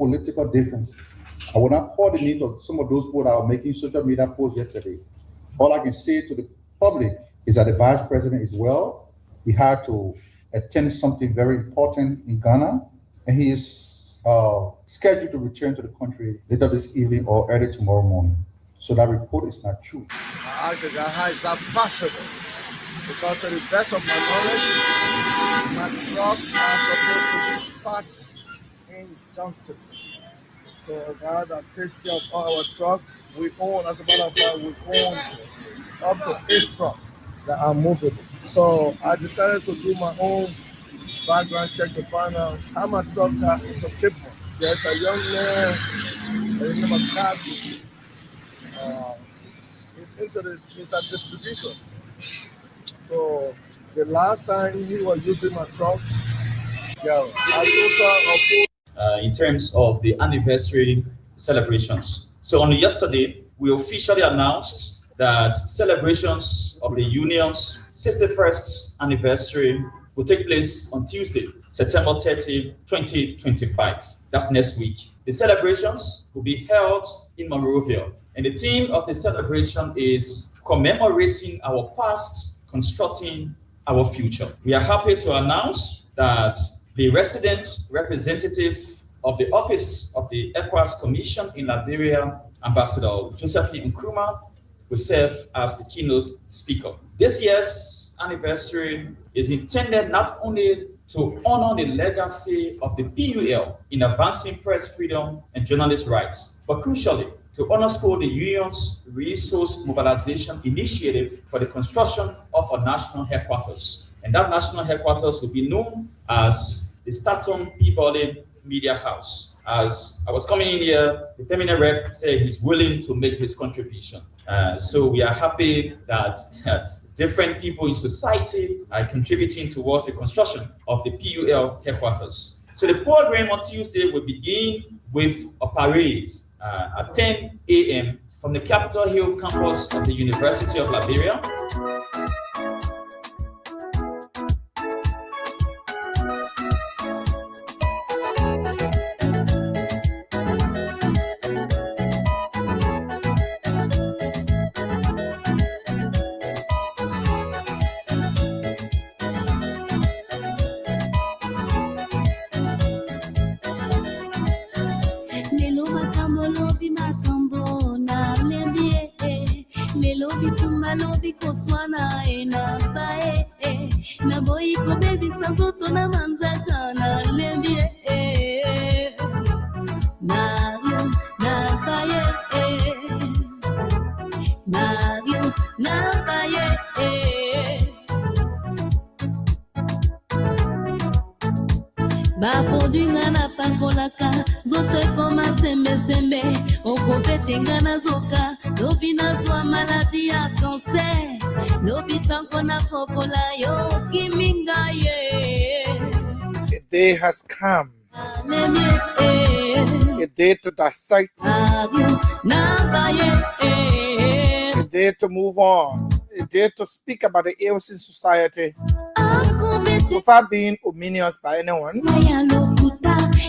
political differences. I will not call the names of some of those people that are making social media posts yesterday. All I can say to the public is that the vice president is well. He had to attend something very important in Ghana, and he is scheduled to return to the country later this evening or early tomorrow morning. So that report is not true. I asked the guy, how is that possible? Because to the best of my knowledge, my trucks are supposed to be parked in Johnson. So a guy that takes care of all our trucks, we own, as a matter of fact, we own up to 8 trucks that are movable. So I decided to do my own background check to find out how my trucks are into people. There's a young man, his name is Cassie. He's a distributor. So the last time he was using my trucks, in terms of the anniversary celebrations. So on yesterday, we officially announced that celebrations of the union's 61st anniversary will take place on Tuesday, September 30, 2025. That's next week. The celebrations will be held in Monrovia, and the theme of the celebration is commemorating our past, constructing our future. We are happy to announce that the resident representative of the Office of the ECOWAS Commission in Liberia, Ambassador Josephine Nkrumah, will serve as the keynote speaker. This year's anniversary is intended not only to honor the legacy of the PUL in advancing press freedom and journalist rights, but crucially, to underscore the union's resource mobilization initiative for the construction of a national headquarters. And that national headquarters will be known as the Staton Peabody Media House. As I was coming in here, the permanent rep said he's willing to make his contribution. So we are happy that different people in society are contributing towards the construction of the PUL headquarters. So the program on Tuesday will begin with a parade at 10 a.m. from the Capitol Hill campus of the University of Liberia. The day has come. A day to dissect. A day to move on. A day to speak about the ills in society without being ominous by anyone.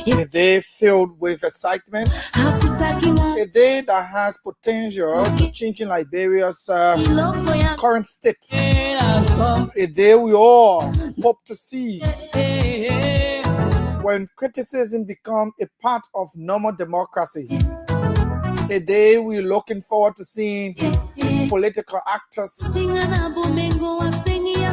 A day filled with excitement. A day that has potential to changing Liberia's current state. A day we all hope to see when criticism becomes a part of normal democracy. A day we're looking forward to seeing political actors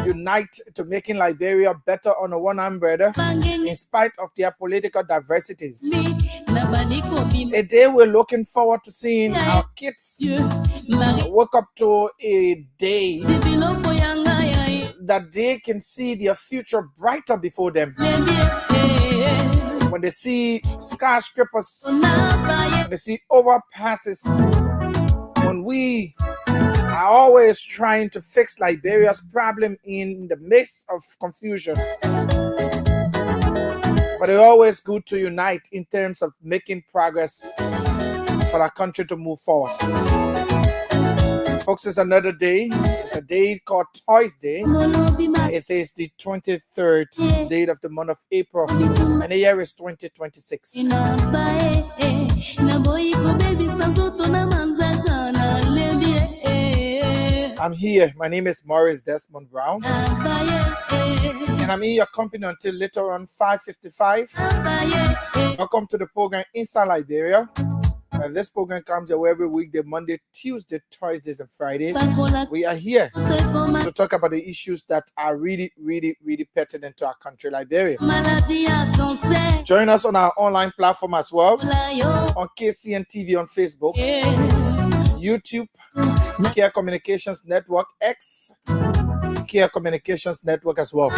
unite to making Liberia better under one umbrella in spite of their political diversities. A day we're looking forward to seeing our kids wake up to a day that they can see their future brighter before them. When they see skyscrapers, when they see overpasses, when we are always trying to fix Liberia's problem in the midst of confusion. But it's always good to unite in terms of making progress for our country to move forward. Folks, it's another day. It's a day called Toys Day. It is the 23rd date of the month of April, and the year is 2026. I'm here. My name is Maurice Desmond Brown, and I'm in your company until later on 5:55. Welcome to the program Inside Liberia. This program comes your way every weekday, Monday, Tuesday, Thursdays, and Friday. We are here to talk about the issues that are really, really, really pertinent to our country, Liberia. Join us on our online platform as well, on KCN TV on Facebook, YouTube, Care Communications Network, X, Care Communications Network as well.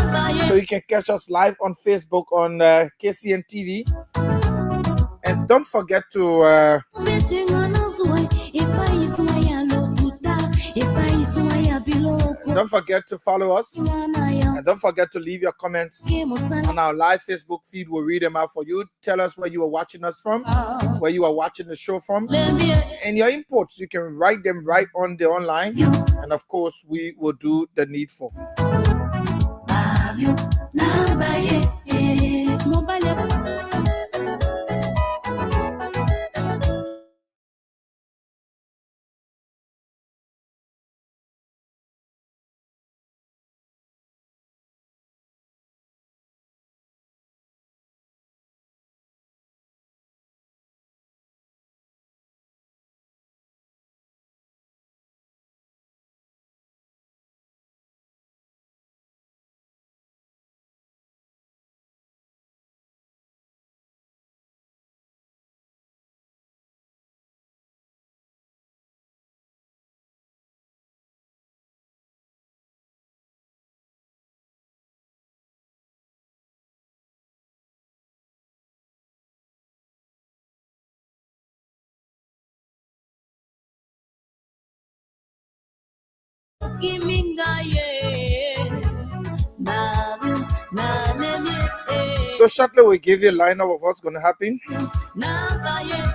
So you can catch us live on Facebook on KCN TV. And don't forget to follow us, and don't forget to leave your comments on our live Facebook feed. We'll read them out for you. Tell us where you are watching us from, where you are watching the show from, and your inputs. You can write them right on the online, and of course we will do the needful. So shortly we'll give you a lineup of what's going to happen.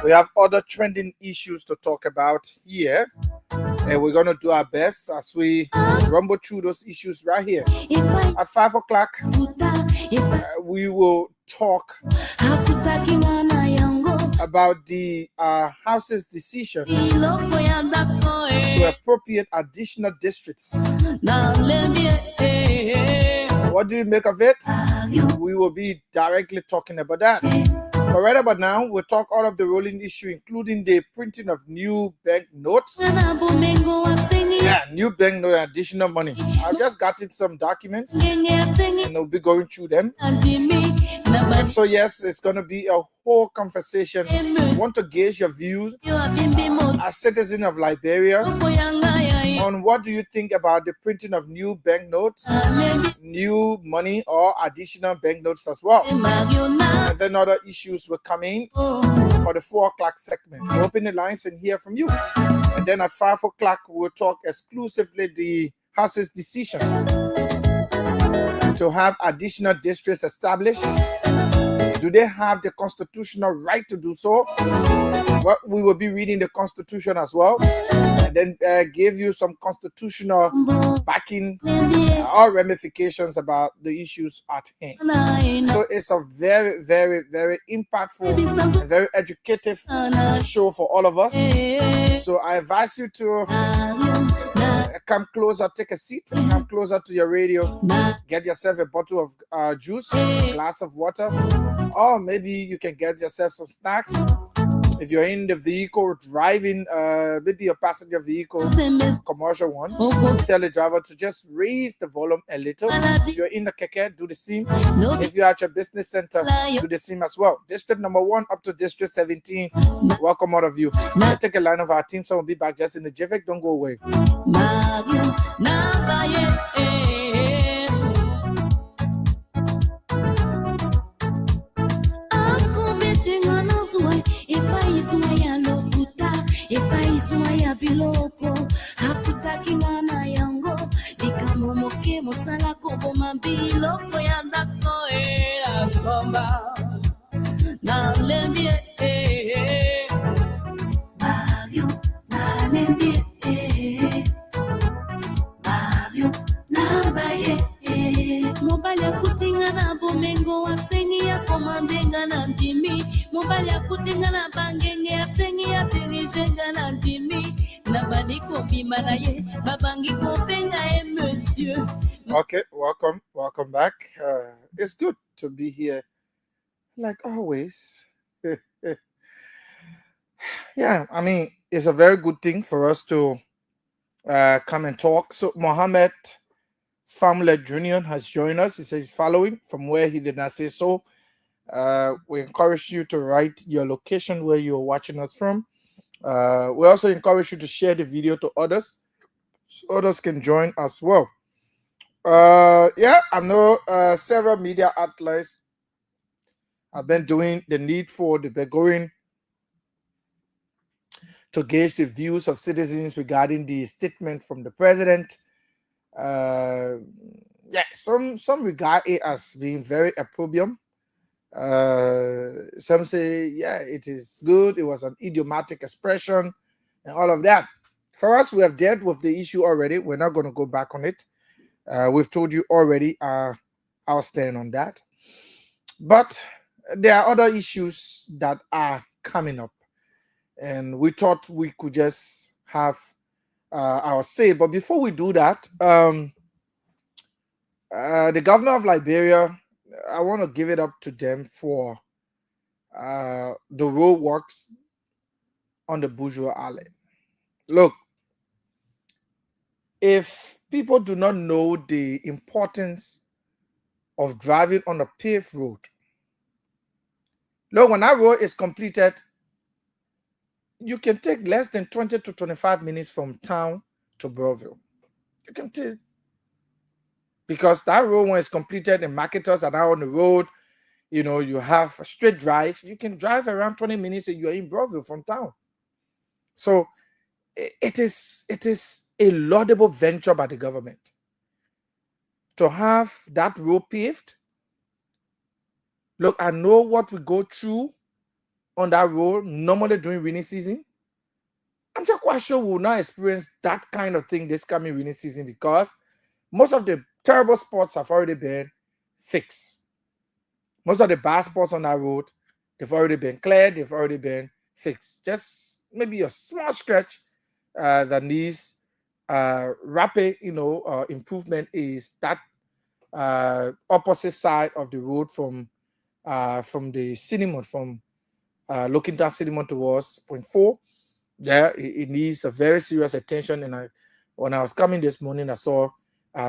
We have other trending issues to talk about here, and we're going to do our best as we rumble through those issues right here. At 5 o'clock, we will talk about the House's decision to appropriate additional districts. What do you make of it? We will be directly talking about that. But right about now, we'll talk all of the rolling issue, including the printing of new bank notes. Yeah, new bank note, additional money. I've just gotten some documents, and we'll be going through them. And so yes, it's going to be a whole conversation. I want to gauge your views as citizen of Liberia on what do you think about the printing of new banknotes, new money, or additional banknotes as well. And then other issues will come in for the 4 o'clock segment. We'll open the lines and hear from you. And then at 5 o'clock, we'll talk exclusively the House's decision to have additional districts established. Do they have the constitutional right to do so? Well, we will be reading the Constitution as well, and then give you some constitutional backing or ramifications about the issues at hand. So it's a very, very, very impactful, and very educative show for all of us. So I advise you to come closer, take a seat, come closer to your radio, get yourself a bottle of juice, a glass of water, or maybe you can get yourself some snacks. If you're in the vehicle driving, maybe a passenger vehicle, commercial one, tell the driver to just raise the volume a little. If you're in the keke, do the same. If you're at your business center, do the same as well. District number 1 up to District 17. Welcome all of you. I'll take a line of our team, so we'll be back just in the jiffy. Don't go away. Iswaya biloko hakutaki ngana yango dikamomoke mosala koboma biloko ya ndako era somba na lembie babio na lembie babio na baye mobali akutinga na bomengo wasengi ya komandenga na ndimi mobali akutinga na bangenge asengi ya dirijenga na ndimi Okay, welcome back. It's good to be here, like always. Yeah, I mean, it's a very good thing for us to come and talk. So Mohammed Family Junior has joined us. He says he's following from where he did not say so. We encourage you to write your location where you're watching us from. We also encourage you to share the video to others so others can join as well. Yeah, I know several media outlets have been doing the need for the Gregorian to gauge the views of citizens regarding the statement from the president. Yeah, some regard it as being very opprobrium. Some say, yeah, it is good. It was an idiomatic expression and all of that. For us, we have dealt with the issue already. We're not going to go back on it. We've told you already our stand on that. But there are other issues that are coming up. And we thought we could just have our say. But before we do that, the governor of Liberia, I want to give it up to them for the road works on the Bourgeois Island. Look, if people do not know the importance of driving on a paved road, look, when that road is completed, you can take less than 20 to 25 minutes from town to Belleville. You can take, because that road, when it's completed and marketers are now on the road, you know, you have a straight drive. You can drive around 20 minutes and you're in Belleville from town. So it is a laudable venture by the government to have that road paved. Look, I know what we go through on that road normally during rainy season. I'm just quite sure we will not experience that kind of thing this coming rainy season, because most of the terrible spots have already been fixed. Most of the bad spots on that road, they've already been cleared, they've already been fixed. Just maybe a small scratch that needs rapid, improvement is that opposite side of the road from the cinnamon, from looking down cinnamon towards point 4. Yeah, it needs a very serious attention. And when I was coming this morning, I saw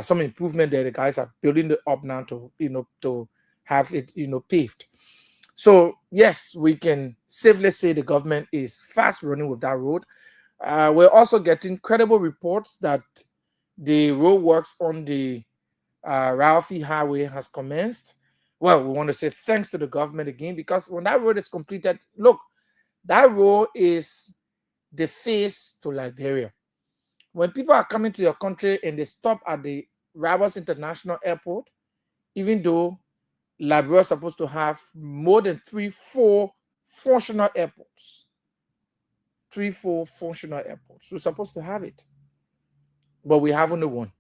some improvement there. The guys are building it up now to have it paved. So yes, we can safely say the government is fast running with that road. We're also getting credible reports that the road works on the Ralphie Highway has commenced. Well, we want to say thanks to the government again, because when that road is completed, look, that road is the face to Liberia. When people are coming to your country and they stop at the Rabas International Airport, even though Liberia is supposed to have more than 3-4 functional airports. 3-4 functional airports. We're supposed to have it, but we have only one.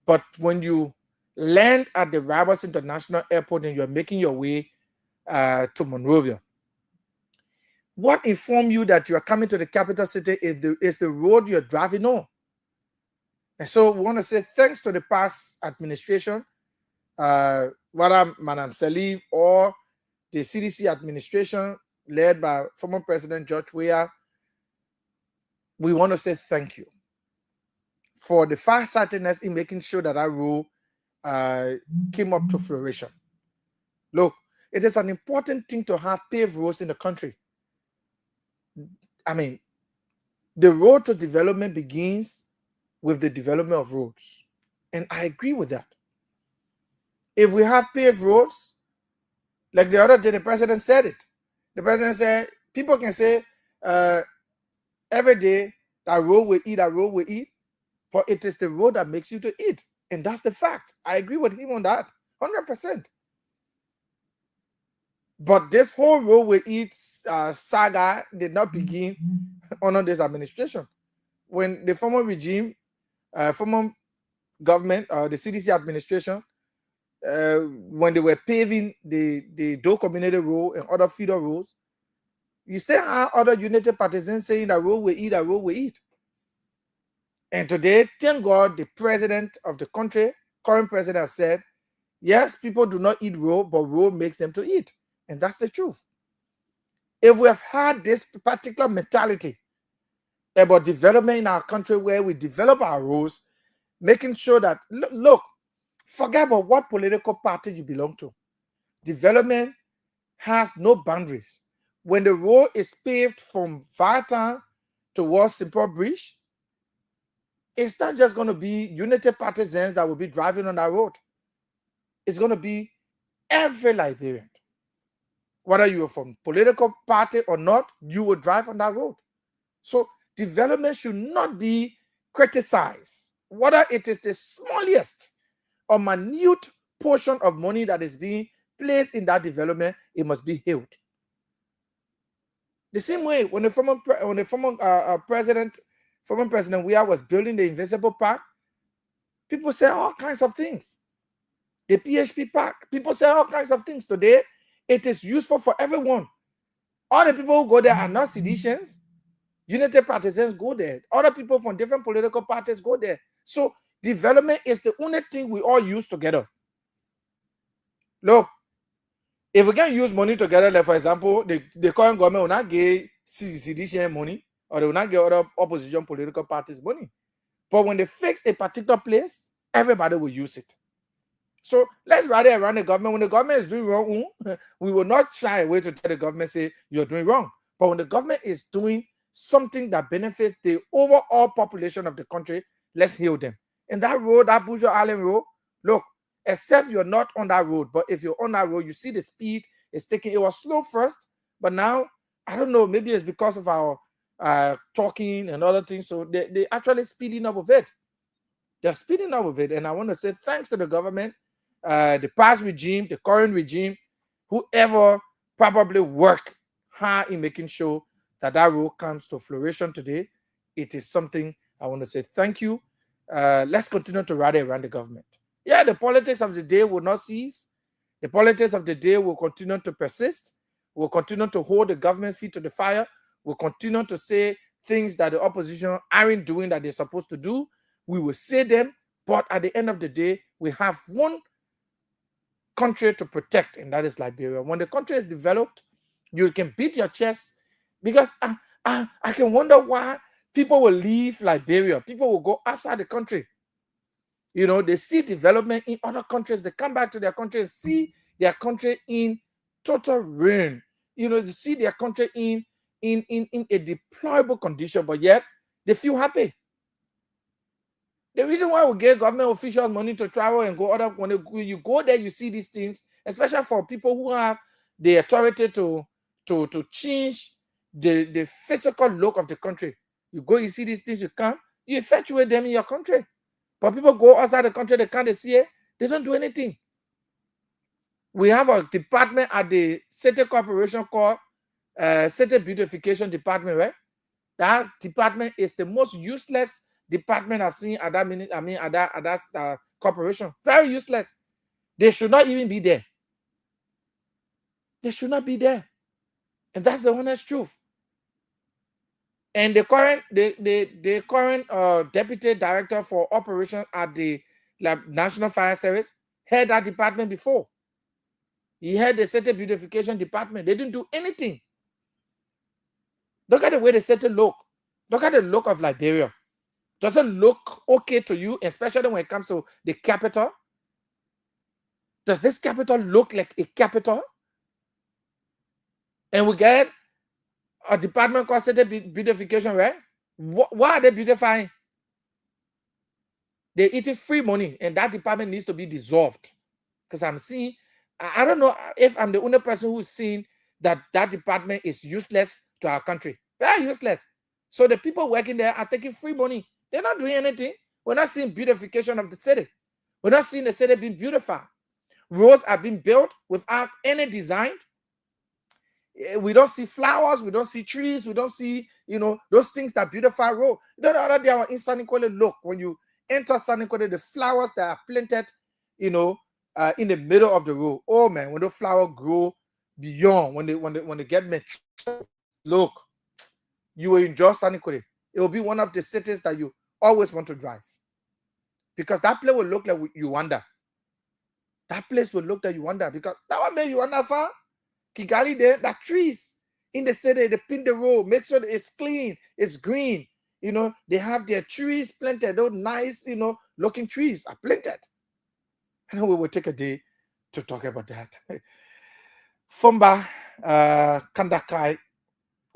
But when you land at the Rabas International Airport and you're making your way to Monrovia, what informs you that you are coming to the capital city is the road you're driving on. And so we want to say thanks to the past administration, whether Madam Salif or the CDC administration led by former President George Weah. We want to say thank you for the far-sightedness in making sure that our road came up to fruition. Look, it is an important thing to have paved roads in the country. I mean, the road to development begins with the development of roads. And I agree with that. If we have paved roads, like the other day, the president said it. The president said, people can say every day that road will eat, but it is the road that makes you to eat. And that's the fact. I agree with him on that, 100%. But this whole road will eat saga did not begin under this administration. When the former regime, former government, the CDC administration, when they were paving the Doe Community Road and other feeder roads, you still have other United Partisans saying that road will eat, And today, thank God, the president of the country, current president, has said, yes, people do not eat raw, but raw makes them to eat. And that's the truth. If we have had this particular mentality about development in our country where we develop our roles, making sure that, look, forget about what political party you belong to. Development has no boundaries. When the road is paved from Vartan towards Simple Bridge, it's not just going to be unity partisans that will be driving on that road. It's going to be every Liberian. Whether you are from political party or not, you will drive on that road. So development should not be criticized. Whether it is the smallest or minute portion of money that is being placed in that development, it must be hailed. The same way when the former president Weah was building the Invisible Park, people say all kinds of things. The PHP Park, people say all kinds of things. Today, it is useful for everyone. All the people who go there are not seditionists. Unity partisans go there. Other people from different political parties go there. So development is the only thing we all use together. Look, if we can use money together, like for example, the current government will not give sedition money, or they will not give other opposition political parties money. But when they fix a particular place, everybody will use it. So let's rather around the government. When the government is doing wrong, we will not shy away to tell the government, say, you're doing wrong. But when the government is doing something that benefits the overall population of the country, let's hail them. And that road, that Bourgeois Island road, look, except you're not on that road, but if you're on that road, you see the speed it's taking. It was slow first, but now, I don't know, maybe it's because of our talking and other things. So they actually speeding up with it. They're speeding up with it. And I want to say thanks to the government, the past regime, the current regime, whoever probably worked hard in making sure that road comes to fruition today. It is something I want to say thank you. Let's continue to rally around the government. Yeah, the politics of the day will not cease. The politics of the day will continue to persist. We'll continue to hold the government's feet to the fire. We'll continue to say things that the opposition aren't doing that they're supposed to do. We will say them, but at the end of the day, we have one country to protect, and that is Liberia. When the country is developed, you can beat your chest, because I can wonder why people will leave Liberia. People will go outside the country. You know, they see development in other countries. They come back to their country and see their country in total ruin. You know, they see their country in a deplorable condition, but yet they feel happy. The reason why we give government officials money to travel and go other, when you go there, you see these things, especially for people who have the authority to change the physical look of the country. You go, you see these things, you come, you effectuate them in your country. But people go outside the country, they can't see it, they don't do anything. We have a department at the City Corporation called City Beautification Department, right? That department is the most useless department I've seen at that corporation. Very useless. They should not even be there. They should not be there. And that's the honest truth. And the current deputy director for operations at the National Fire Service had that department before. He had the City Beautification Department. They didn't do anything. Look at the way the city look. Look at the look of Liberia. Does it look okay to you, especially when it comes to the capital? Does this capital look like a capital? And we get a department called City Beautification, right? Why are they beautifying? They're eating free money, and that department needs to be dissolved. Because I'm seeing, I don't know if I'm the only person who's seen that department is useless to our country. Very useless. So the people working there are taking free money. They're not doing anything. We're not seeing beautification of the city. We're not seeing the city being beautified. Roads are being built without any design. We don't see flowers. We don't see trees. We don't see, those things that beautify road. The other day in Sanikwele, look, when you enter Sanikwele, the flowers that are planted, in the middle of the road. Oh man, when the flowers grow beyond, when they get mature, look, you will enjoy Sanikwele. It will be one of the cities that you always want to drive, because that place will look like Uganda. That place will look like Uganda, because that one made Uganda far. Kigali there, that trees in the city, they pin the road, make sure that it's clean, it's green. You know, they have their trees planted, those nice, you know, looking trees are planted. And we will take a day to talk about that. Fumba Kandakai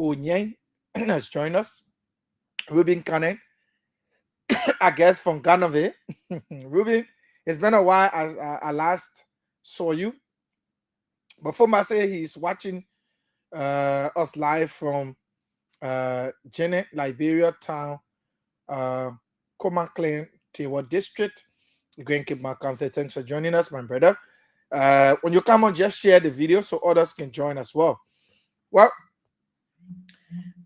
Onyeng has joined us. Ruben Kane, I guess from Ghana. Ruben, it's been a while as I last saw you. But Fumba say he's watching us live from Janet, Liberia town, Comaklen, Tewa district. You're going to keep my confidence. Thanks for joining us, my brother. When you come on, just share the video so others can join as well. Well,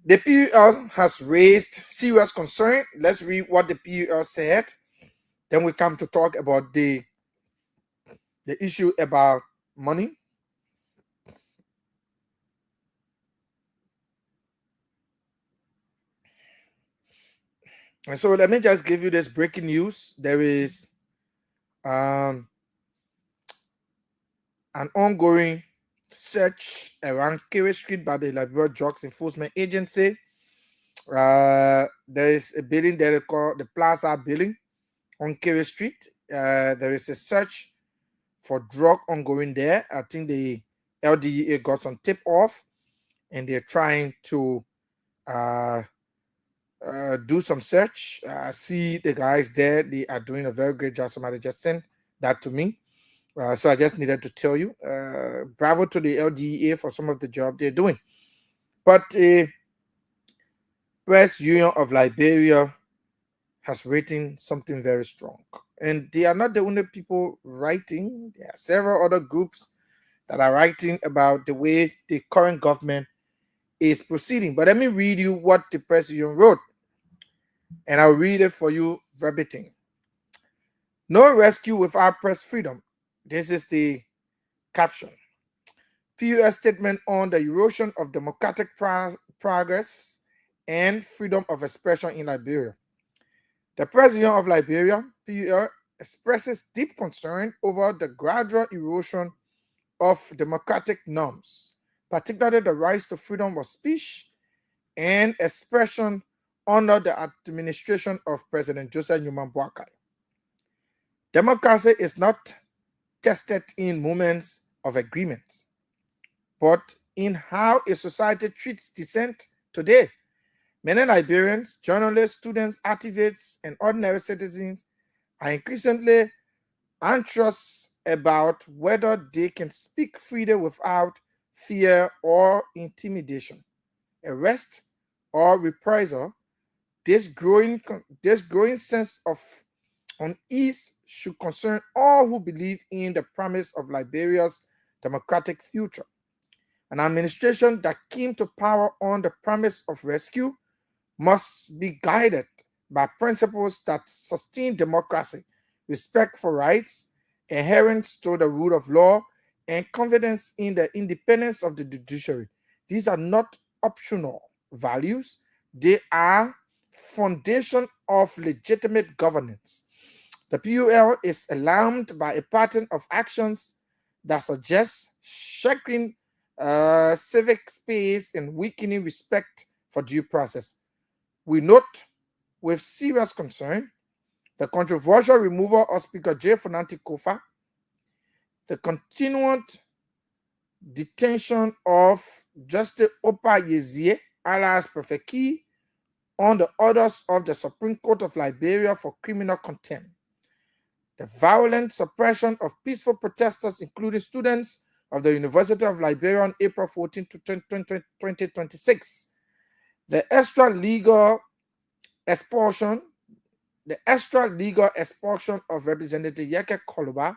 the PUL has raised serious concern. Let's read what the PUL said. Then we come to talk about the issue about money. And so let me just give you this breaking news. There is an ongoing search around Kerry Street by the Liberia Drugs Enforcement Agency. There is a building that they call the Plaza Building on Kerry Street. There is a search for drug ongoing there. I think the LDEA got some tip off, and they're trying to do some search. See the guys there. They are doing a very great job. Somebody just sent that to me. So I just needed to tell you, bravo to the LDEA for some of the job they're doing. But Press Union of Liberia has written something very strong. And they are not the only people writing. There are several other groups that are writing about the way the current government is proceeding. But let me read you what the Press Union wrote. And I'll read it for you verbatim. No rescue without press freedom. This is the caption. PUS statement on the erosion of democratic progress and freedom of expression in Liberia. The President of Liberia, PUS, expresses deep concern over the gradual erosion of democratic norms, particularly the rights to freedom of speech and expression under the administration of President Joseph Newman Boakai. Democracy is not tested in moments of agreement, but in how a society treats dissent today. Many Liberians, journalists, students, activists, and ordinary citizens are increasingly anxious about whether they can speak freely without fear or intimidation, arrest, or reprisal. This growing sense of unease should concern all who believe in the promise of Liberia's democratic future. An administration that came to power on the promise of rescue must be guided by principles that sustain democracy, respect for rights, adherence to the rule of law, and confidence in the independence of the judiciary. These are not optional values. They are foundation of legitimate governance. The PUL is alarmed by a pattern of actions that suggests shaking civic space and weakening respect for due process. We note with serious concern the controversial removal of Speaker J. Fonanti Kofa, the continued detention of Justice Opa Yezie, alias Prophet Key, on the orders of the Supreme Court of Liberia for criminal contempt, the violent suppression of peaceful protesters, including students of the University of Liberia on April 14 to 2026, the extra-legal expulsion of Representative Yeke Koluba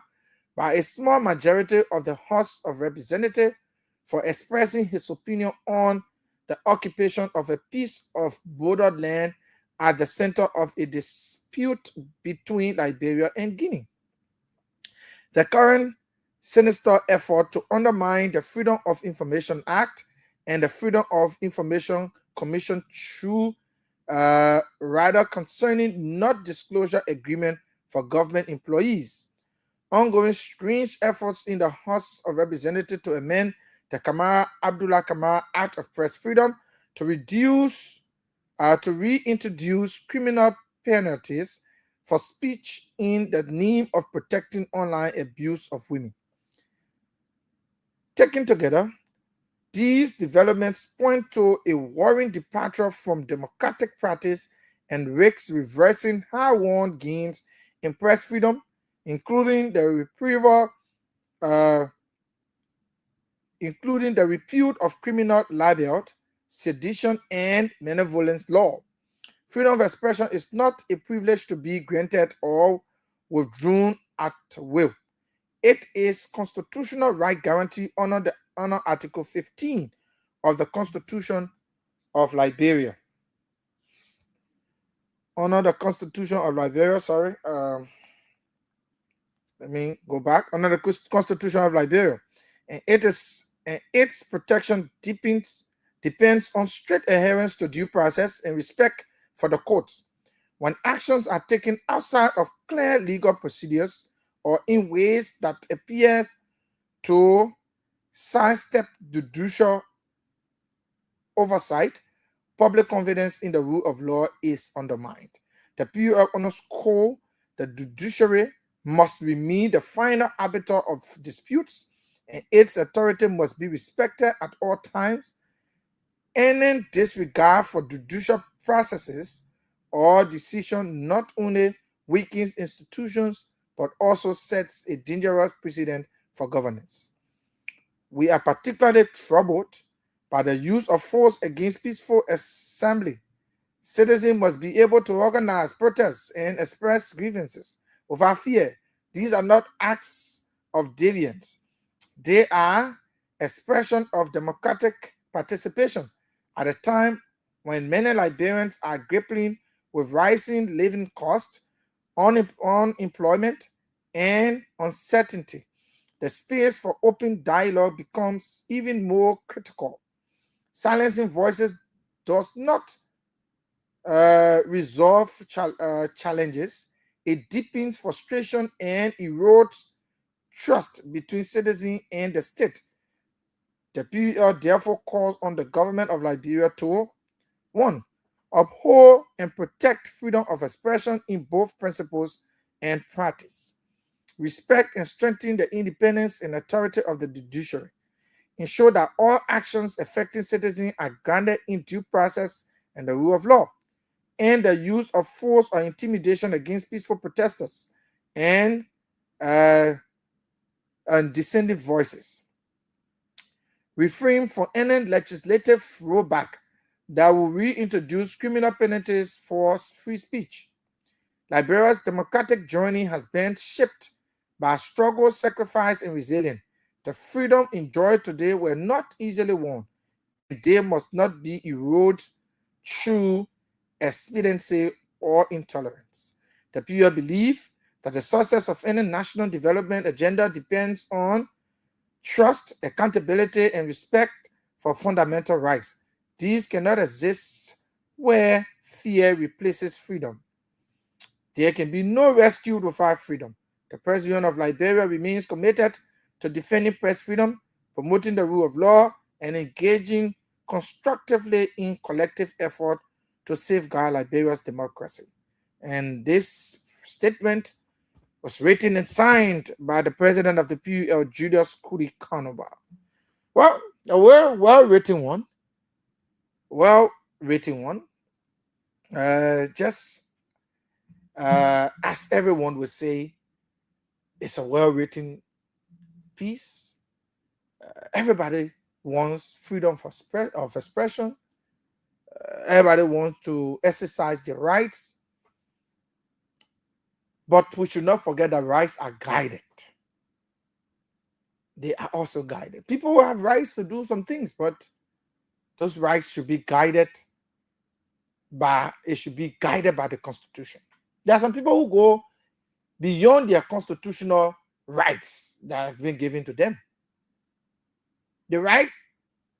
by a small majority of the House of Representatives for expressing his opinion on the occupation of a piece of borderland at the center of a dispute between Liberia and Guinea. The current sinister effort to undermine the Freedom of Information Act and the Freedom of Information Commission through rather concerning not disclosure agreement for government employees. Ongoing strange efforts in the House of Representatives to amend the Abdullah Kamara Act of Press Freedom to reintroduce criminal penalties for speech in the name of protecting online abuse of women. Taken together, these developments point to a worrying departure from democratic practice and risks reversing hard-won gains in press freedom, including the repeal of criminal libel, sedition, and malevolence law. Freedom of expression is not a privilege to be granted or withdrawn at will. It is constitutional right guaranteed under Article 15 of the Constitution of Liberia. Under the Constitution of Liberia, let me go back. Under the Constitution of Liberia, and its protection depends on strict adherence to due process and respect for the courts. When actions are taken outside of clear legal procedures or in ways that appears to sidestep judicial oversight, public confidence in the rule of law is undermined. The PUL underscores the judiciary must remain the final arbiter of disputes, and its authority must be respected at all times. Any disregard for judicial processes or decision not only weakens institutions but also sets a dangerous precedent for governance. We are particularly troubled by the use of force against peaceful assembly. Citizens must be able to organize protests and express grievances without fear. These are not acts of deviance. They are expression of democratic participation at a time when many Liberians are grappling with rising living costs, unemployment, and uncertainty. The space for open dialogue becomes even more critical. Silencing voices does not resolve challenges. It deepens frustration and erodes trust between citizens and the state. The PUL therefore calls on the government of Liberia to 1. Uphold and protect freedom of expression in both principles and practice. Respect and strengthen the independence and authority of the judiciary. Ensure that all actions affecting citizens are grounded in due process and the rule of law, and the use of force or intimidation against peaceful protesters and dissenting voices. Refrain from any legislative rollback that will reintroduce criminal penalties for free speech. Liberia's democratic journey has been shaped by struggle, sacrifice, and resilience. The freedom enjoyed today were not easily won, and they must not be eroded through expediency or intolerance. The PUL believes that the success of any national development agenda depends on trust, accountability, and respect for fundamental rights. These cannot exist where fear replaces freedom. There can be no rescue without freedom. The President of Liberia remains committed to defending press freedom, promoting the rule of law, and engaging constructively in collective effort to safeguard Liberia's democracy. And this statement was written and signed by the president of the PUL, Julius Kudi Kanova. Well, a well-written one. As everyone would say, it's a well-written piece. Everybody wants freedom of expression. Everybody wants to exercise their rights. But we should not forget that rights are guided. They are also guided. People will have rights to do some things, but those rights should be guided by the Constitution. There are some people who go beyond their constitutional rights that have been given to them. The right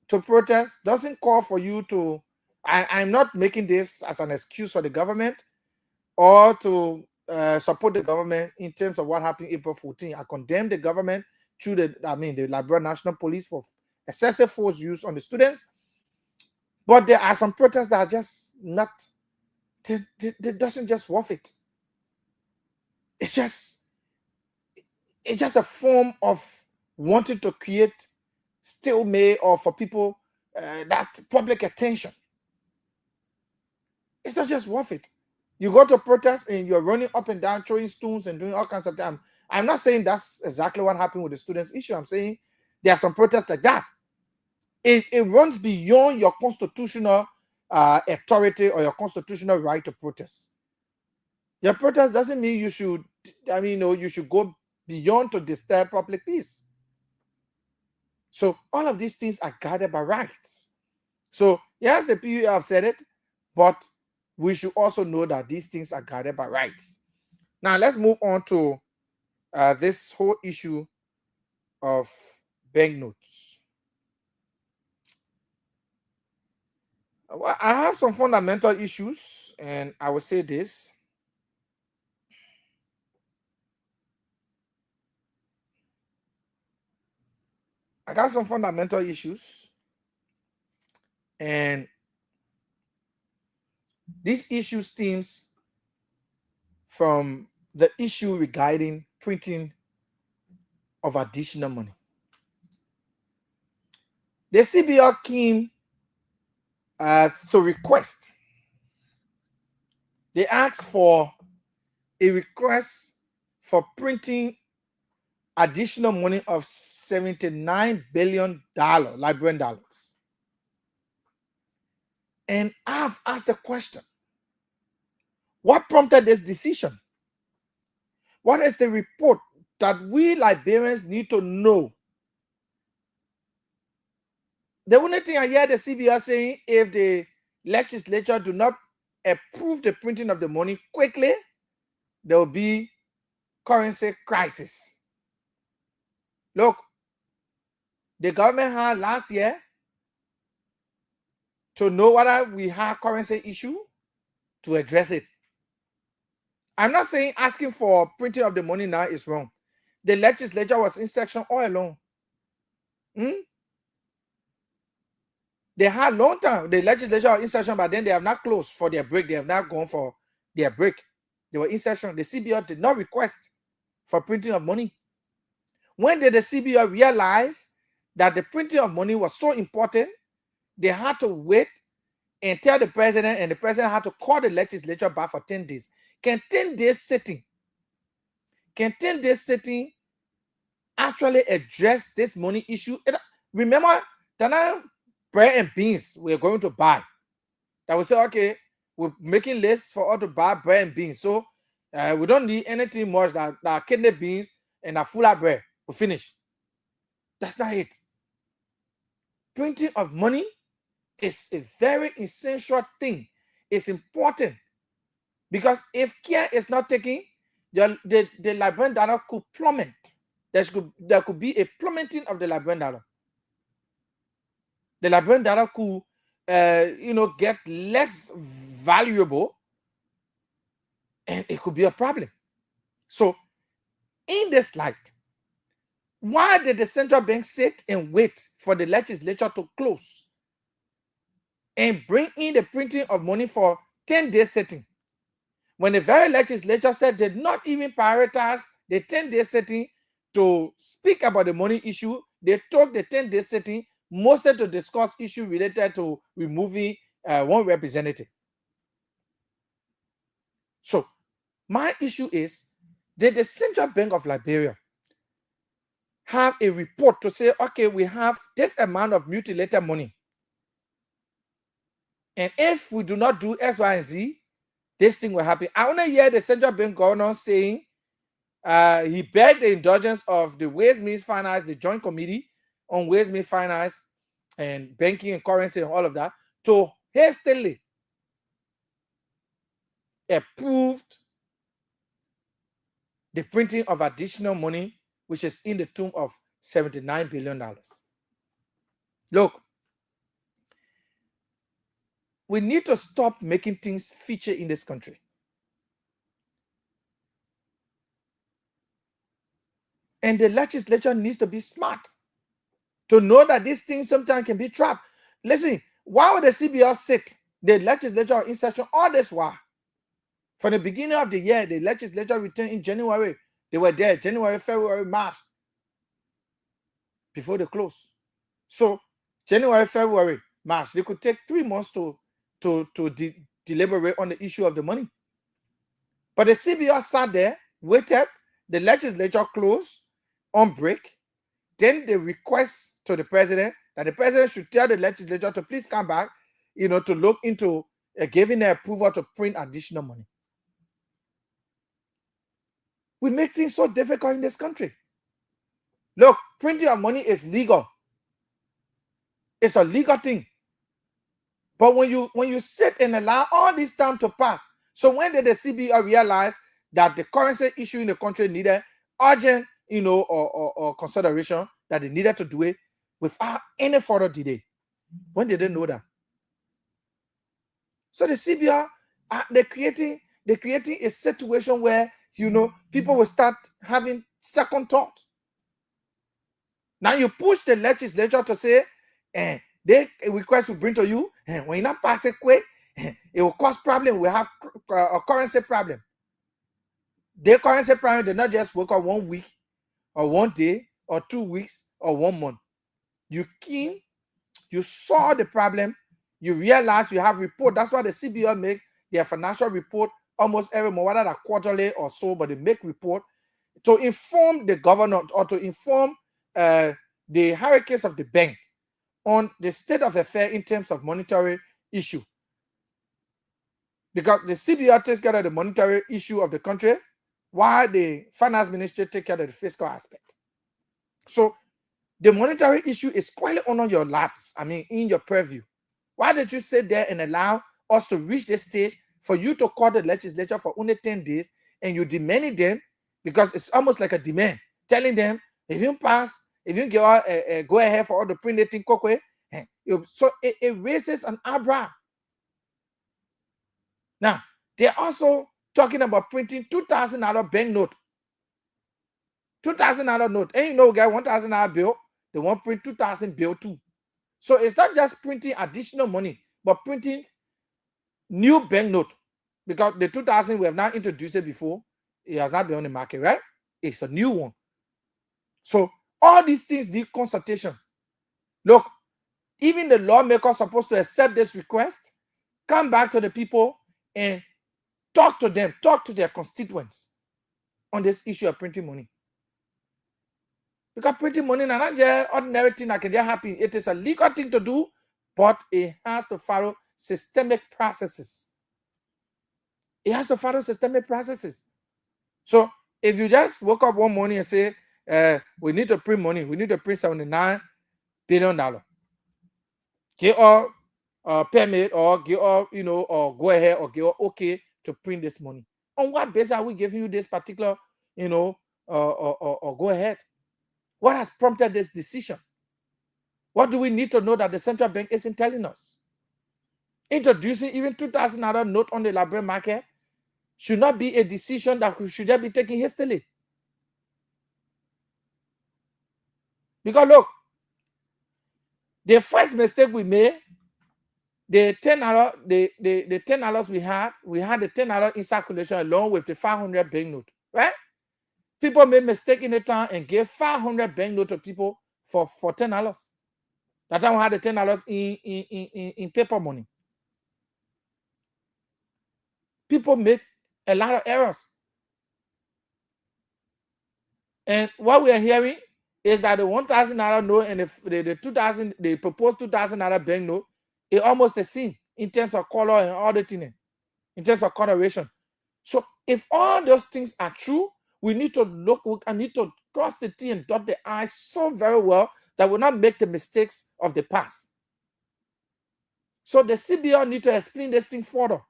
to protest doesn't call for you to I'm not making this as an excuse for the government or to support the government in terms of what happened April 14. I condemn the government through the Liberia National Police for excessive force used on the students. But there are some protests that are just not, they doesn't just worth it. It's just a form of wanting to create stalemate or for people that public attention. It's not just worth it. You go to protest and you're running up and down, throwing stones and doing all kinds of things. I'm not saying that's exactly what happened with the students' issue. I'm saying there are some protests like that. It runs beyond your constitutional authority or your constitutional right to protest. Your protest doesn't mean you should, you should go beyond to disturb public peace. So all of these things are guarded by rights. So yes, the PUA have said it, but we should also know that these things are guarded by rights. Now let's move on to this whole issue of banknotes. Well, I have some fundamental issues, and I will say this. I got some fundamental issues, and these issues stems from the issue regarding printing of additional money. The CBR came to request. They asked for a request for printing additional money of $79 billion Liberian dollars. And I've asked the question, what prompted this decision? What is the report that we Liberians need to know? The only thing I hear the CBR saying, if the legislature do not approve the printing of the money quickly, there will be currency crisis. Look, the government had last year to know whether we have currency issue to address it. I'm not saying asking for printing of the money now is wrong. The legislature was in session all along. They had long time. The legislature was in session, but then they have not closed for their break. They have not gone for their break. They were in session. The CBR did not request for printing of money. When did the CBR realize that the printing of money was so important, they had to wait and tell the president, and the president had to call the legislature back for 10 days. Can 10 days sitting actually address this money issue? Remember, Tana, bread and beans we're going to buy. That we say, okay, we're making lists for all to buy bread and beans. So we don't need anything much that kidney beans and a full of bread. We finish. That's not it. Printing of money is a very essential thing. It's important because if care is not taken, the Liberian dollar could plummet. There could be a plummeting of the Liberian dollar. The Liberian dollar could, get less valuable, and it could be a problem. So, in this light, why did the central bank sit and wait for the legislature to close and bring in the printing of money for 10-day sitting? When the very legislature said they did not even prioritize the 10-day sitting to speak about the money issue, they took the 10-day sitting mostly to discuss issues related to removing one representative. So, my issue is, did the Central Bank of Liberia have a report to say, okay, we have this amount of mutilated money, and if we do not do X, Y, and Z, this thing will happen? I want to hear the Central Bank governor saying he begged the indulgence of the Ways, Means, Finance, the Joint Committee on Ways, Means, Finance, and Banking and Currency and all of that, to hastily approved the printing of additional money, which is in the tune of $79 billion. Look, we need to stop making things feature in this country. And the legislature needs to be smart to know that these things sometimes can be trapped. Listen, why would the CBR sit, the legislature in session all this while? From the beginning of the year, the legislature returned in January. They were there January, February, March, before they close. So January, February, March, they could take 3 months to deliberate on the issue of the money. But the CBR sat there, waited, the legislature closed on break. Then they request to the president that the president should tell the legislature to please come back, to look into giving the approval to print additional money. We make things so difficult in this country. Look, printing of money is legal. It's a legal thing. But when you sit and allow all this time to pass, so when did the CBR realize that the currency issue in the country needed urgent, or consideration, that they needed to do it without any further delay? When did they know that? So the CBR, they're creating a situation where people will start having second thought. Now you push the legislature to say, they request will bring to you, when you not pass it quick, it will cause problem. We have a currency problem. The currency problem, they not just work on 1 week or 1 day or 2 weeks or 1 month. You saw the problem, you realize you have report. That's why the CBR make their financial report almost every month, whether quarterly or so, but they make report to inform the governor or to inform the hierarchies of the bank on the state of affairs in terms of monetary issue. Because the CBR takes care of the monetary issue of the country, while the finance ministry takes care of the fiscal aspect. So the monetary issue is quite on your laps, in your purview. Why did you sit there and allow us to reach this stage for you to call the legislature for only 10 days and you demanding them, because it's almost like a demand, telling them, if you pass, if you go ahead for all the printing, so it raises an eyebrow. Now, they're also talking about printing $2,000 banknote. $2,000 note. And get $1,000 bill, they want to print 2,000 bill too. So it's not just printing additional money, but printing new banknote. Because the 2,000 we have not introduced it before, it has not been on the market, right? It's a new one. So all these things need consultation. Look, even the lawmakers are supposed to accept this request, come back to the people and talk to them, talk to their constituents on this issue of printing money. Because printing money is not just ordinary thing that can just happen. It is a legal thing to do, but it has to follow systemic processes. It has to follow systemic processes. So if you just woke up one morning and say, we need to print money, we need to print $79 billion. Get all permit or get all, or go ahead or get all okay to print this money. On what basis are we giving you this particular, or go ahead? What has prompted this decision? What do we need to know that the central bank isn't telling us? Introducing even $2,000 note on the Liberia market should not be a decision that should just be taken hastily. Because look, the first mistake we made, the $10, the $10 we had the $10 in circulation along with the 500 banknote, right? People made mistake in the town and gave 500 banknote to people for $10. That time we had the $10 in paper money. People make a lot of errors. And what we are hearing is that the $1,000 note and the 2,000, the proposed $2,000 bank note is almost the same in terms of color and all the things, in terms of coloration. So if all those things are true, we need to look, I need to cross the T and dot the I so very well that we'll not make the mistakes of the past. So the CBR need to explain this thing further.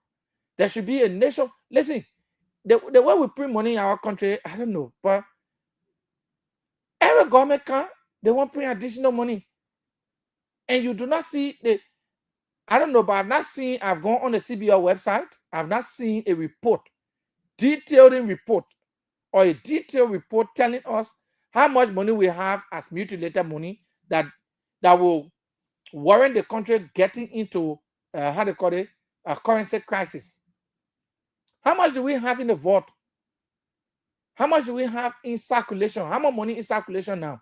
There should be a nation. Listen, the way we print money in our country, I don't know, but every government can, they want to print additional money. And you do not see I don't know, but I've gone on the CBO website. I've not seen a report, detailed report, or a detailed report telling us how much money we have as mutilated money that will warrant the country getting into how they call it, a currency crisis. How much do we have in the vault? How much do we have in circulation? How much money in circulation now?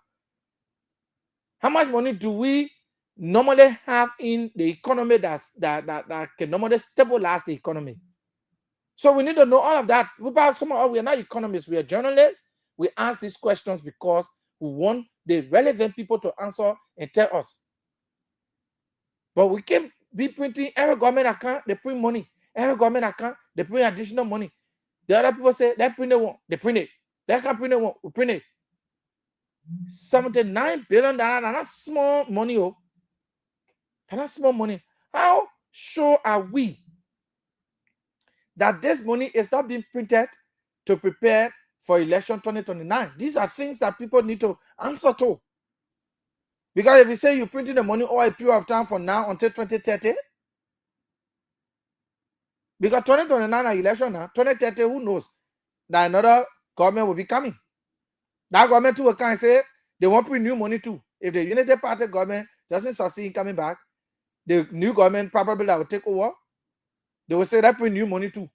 How much money do we normally have in the economy that can normally stabilize the economy? So we need to know all of that. We are not economists, we are journalists. We ask these questions because we want the relevant people to answer and tell us. But we can't be printing every government account, they print money. Every government account, they print additional money. The other people say, they print it, they print it. They can't print it, we print it. $79 billion, that's small money. Oh. That's small money. How sure are we that this money is not being printed to prepare for election 2029? These are things that people need to answer to. Because if you say you're printing the money over a period of time from now until 2030, because 2029 are election now, 2030, who knows that another government will be coming. That government too can say they want to print new money too. If the United Party government doesn't succeed in coming back, the new government probably that will take over, they will say that print new money too.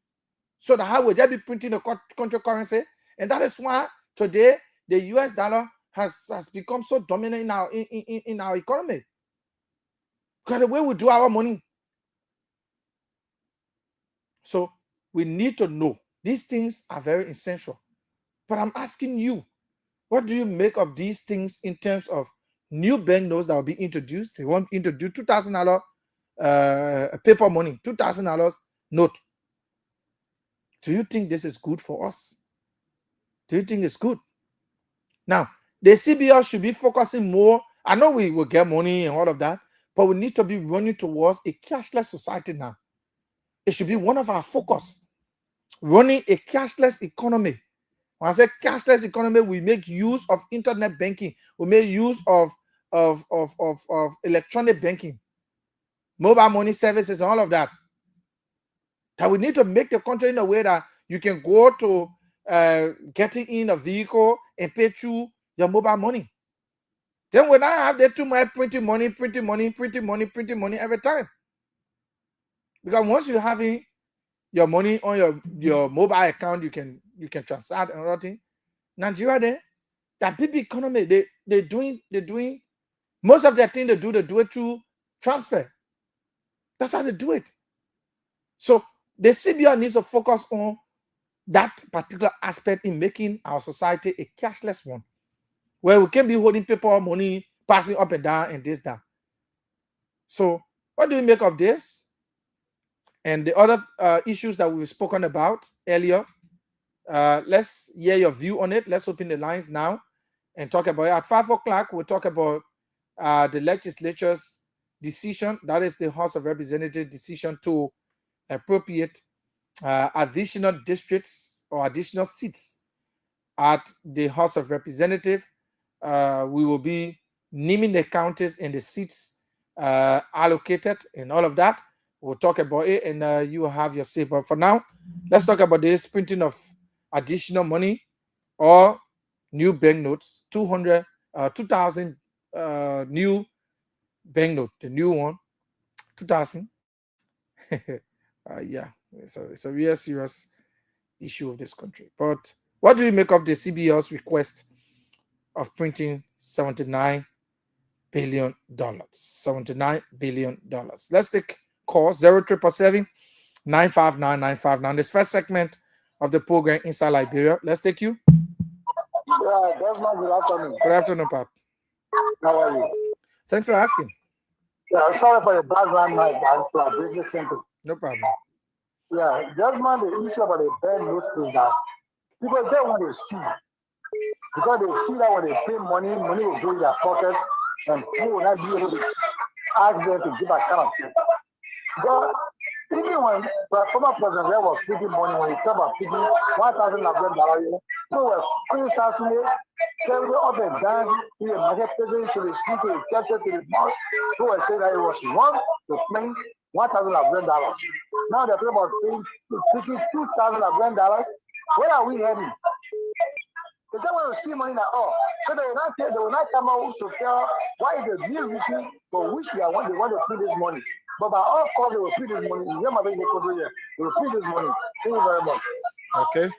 So that how will they be printing the country currency? And that is why today the US dollar has become so dominant in our economy. Because the way we do our money. So we need to know these things are very essential. But I'm asking you, what do you make of these things in terms of new banknotes that will be introduced? They want to introduce $2,000 paper money, $2,000 note. Do you think this is good for us? Do you think it's good? Now, the CBO should be focusing more. I know we will get money and all of that, but we need to be running towards a cashless society now. It should be one of our focus. Running a cashless economy. When I say cashless economy, we make use of internet banking. We make use of electronic banking, mobile money services, and all of that. That we need to make the country in a way that you can go to getting in a vehicle and pay through your mobile money. Then when I have the too much printing money every time. Because once you're having your money on your mobile account, you can transact and all thing. Nigeria there, that big economy, they're doing most of their thing they do it through transfer. That's how they do it. So the CBO needs to focus on that particular aspect in making our society a cashless one, where we can be holding paper money, passing up and down and this, that. So what do you make of this? And the other issues that we've spoken about earlier, let's hear your view on it. Let's open the lines now and talk about it. At 5 o'clock, we'll talk about the legislature's decision, that is the House of Representatives' decision to appropriate additional districts or additional seats at the House of Representatives. We will be naming the counties and the seats allocated and all of that. We'll talk about it and you will have your say. But for now, let's talk about this printing of additional money or new banknotes, 2,000 new banknote, the new one, 2,000. Yeah, it's a real serious issue of this country. But what do you make of the CBO's request of printing $79 billion? $79 billion. Let's take calls 0777 959 959. This first segment of the program Inside Liberia. Let's take you. Yeah, Desmond, good afternoon. Good afternoon, Pap. How are you? Thanks for asking. Yeah, sorry for the background noise, but it's really simple. No problem. Yeah, Desmond, the issue about the bank notes is that people get when they steal. Because they feel that when they pay money will go in their pockets and people will not be able to ask them to give account. But even when the former president was picking money, when he talked about picking $1,000, people were criticizing it, carrying it up and down to the market president, to the street, to the church, to the mosque. People were saying that it was wrong to print $1,000 Liberian. Now they're talking about taking $2,000 Liberian. Where are we heading? They don't want to see money at all. So they will not come out to tell what is the real reason for which they want to free this money. But by all costs, they will free this money. They will free this money. Thank you very much. Okay.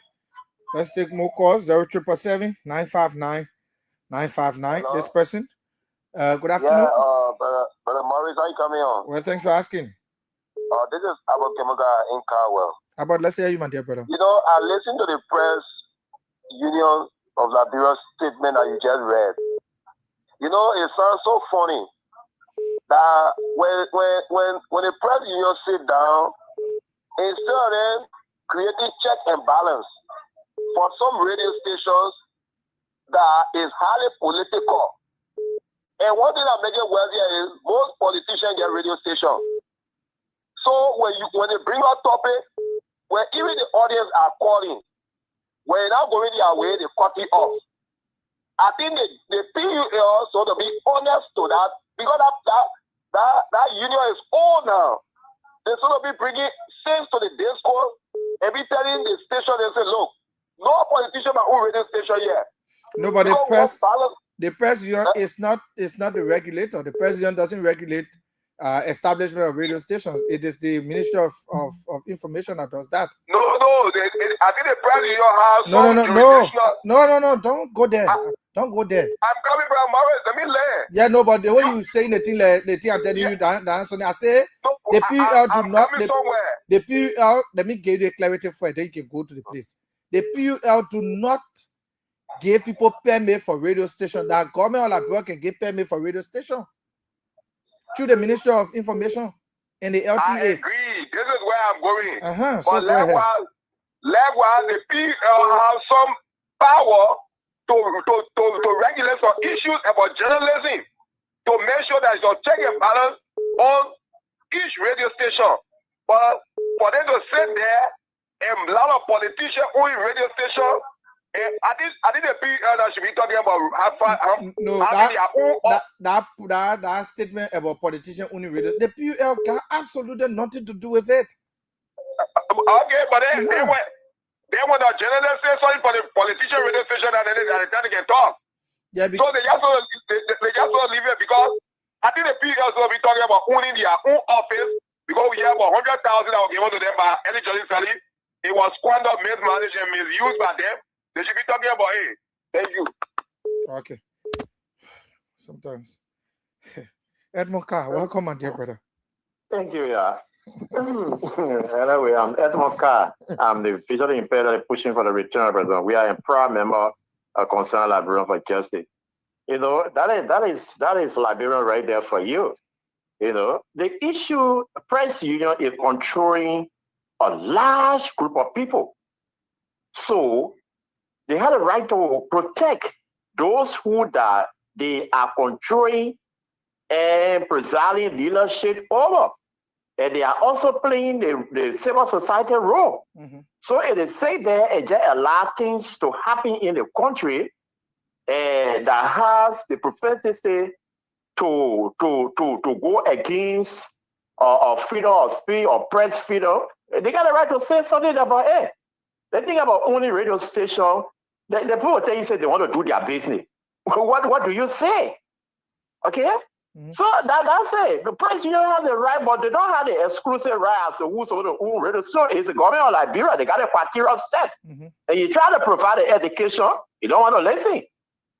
Let's take more calls. 0777-959-959. This person. Good afternoon. Yeah, brother Maurice, how you coming on? Well, thanks for asking. This is Abu Kemuga in Carwell. About, let's hear you, my dear brother. You know, I listened to the press union of Liberia statement that you just read. You know, it sounds so funny that when the press union sit down, instead of them creating check and balance for some radio stations that is highly political. And one thing that makes it wealthier is most politicians get radio stations. So when they bring out topic, when even the audience are calling, when you're not going their way, they cut it off. I think the PUL, so to be honest to that, because that union is old now. They sort of be bringing sense to the disco and be telling the station, they say, look, no politician my own radio station yet. No, but the press union is not the regulator. The press union doesn't regulate establishment of radio stations. It is the Ministry of Information that does that. No. I think the press union has No. Don't go there. Don't go there. I'm coming from Morris. Let me learn. Yeah, no, but the way you saying the thing I'm telling you the answer. I say the PUL do not. The PUL. Let me give you a clarity for it. Then you can go to the place. The PUL do not give people permit for radio station. That government of Liberia can give permit for radio station through the Ministry of Information and the LTA. I agree. This is where I'm going. So likewise, the PUL have some power to regulate some issues about journalism, to make sure that there's a check and balance on each radio station. But for them to sit there and a lot of politicians own radio station, I think the PUL that should be talking about that statement about politicians owning radio, the PUL got absolutely nothing to do with it. Okay, but then when the journalists say something for the politician radio station and then they can talk. Yeah, so they just want to leave it because I think the PUL will be talking about owning their own office because we have 100,000 that was given to them by Ellie Johnson Sally. It was squandered, mismanaged, and misused by them. They should be talking about, hey, thank you. Okay. Sometimes. Edmond Carr, welcome, my dear brother. Thank you, yeah. Anyway, I'm Edmond Carr. I'm the visually impaired pushing for the return of president. We are a proud member of Concerned Liberian for Justice. You know, that is Liberian right there for you. You know, the issue, press union is controlling a large group of people. So they had a right to protect those who that they are controlling and presiding leadership over. And they are also playing the civil society role. So it is said there, it just allow things to happen in the country that has the propensity to go against freedom of speech or press freedom. They got a right to say something about it. The thing about only radio station, the people tell you say they want to do their business. What do you say? Okay? So that's it. The press union have the right, but they don't have the exclusive right as to who's on the own radio. So it's the government of Liberia. They got a criteria set. And you try to provide the education, you don't want to listen.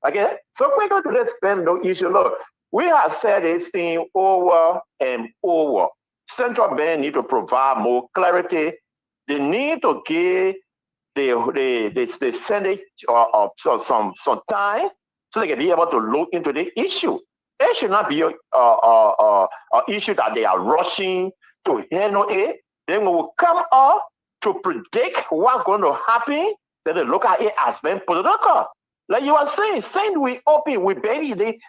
Okay? So we go to this no issue. Look, we have said this thing over and over. Central bank need to provide more clarity. They need to give the Senate some time so they can be able to look into the issue. It should not be an issue that they are rushing to handle it. Then we will come up to predict what's going to happen. Then they look at it as being political. Like you are saying we open, we bury the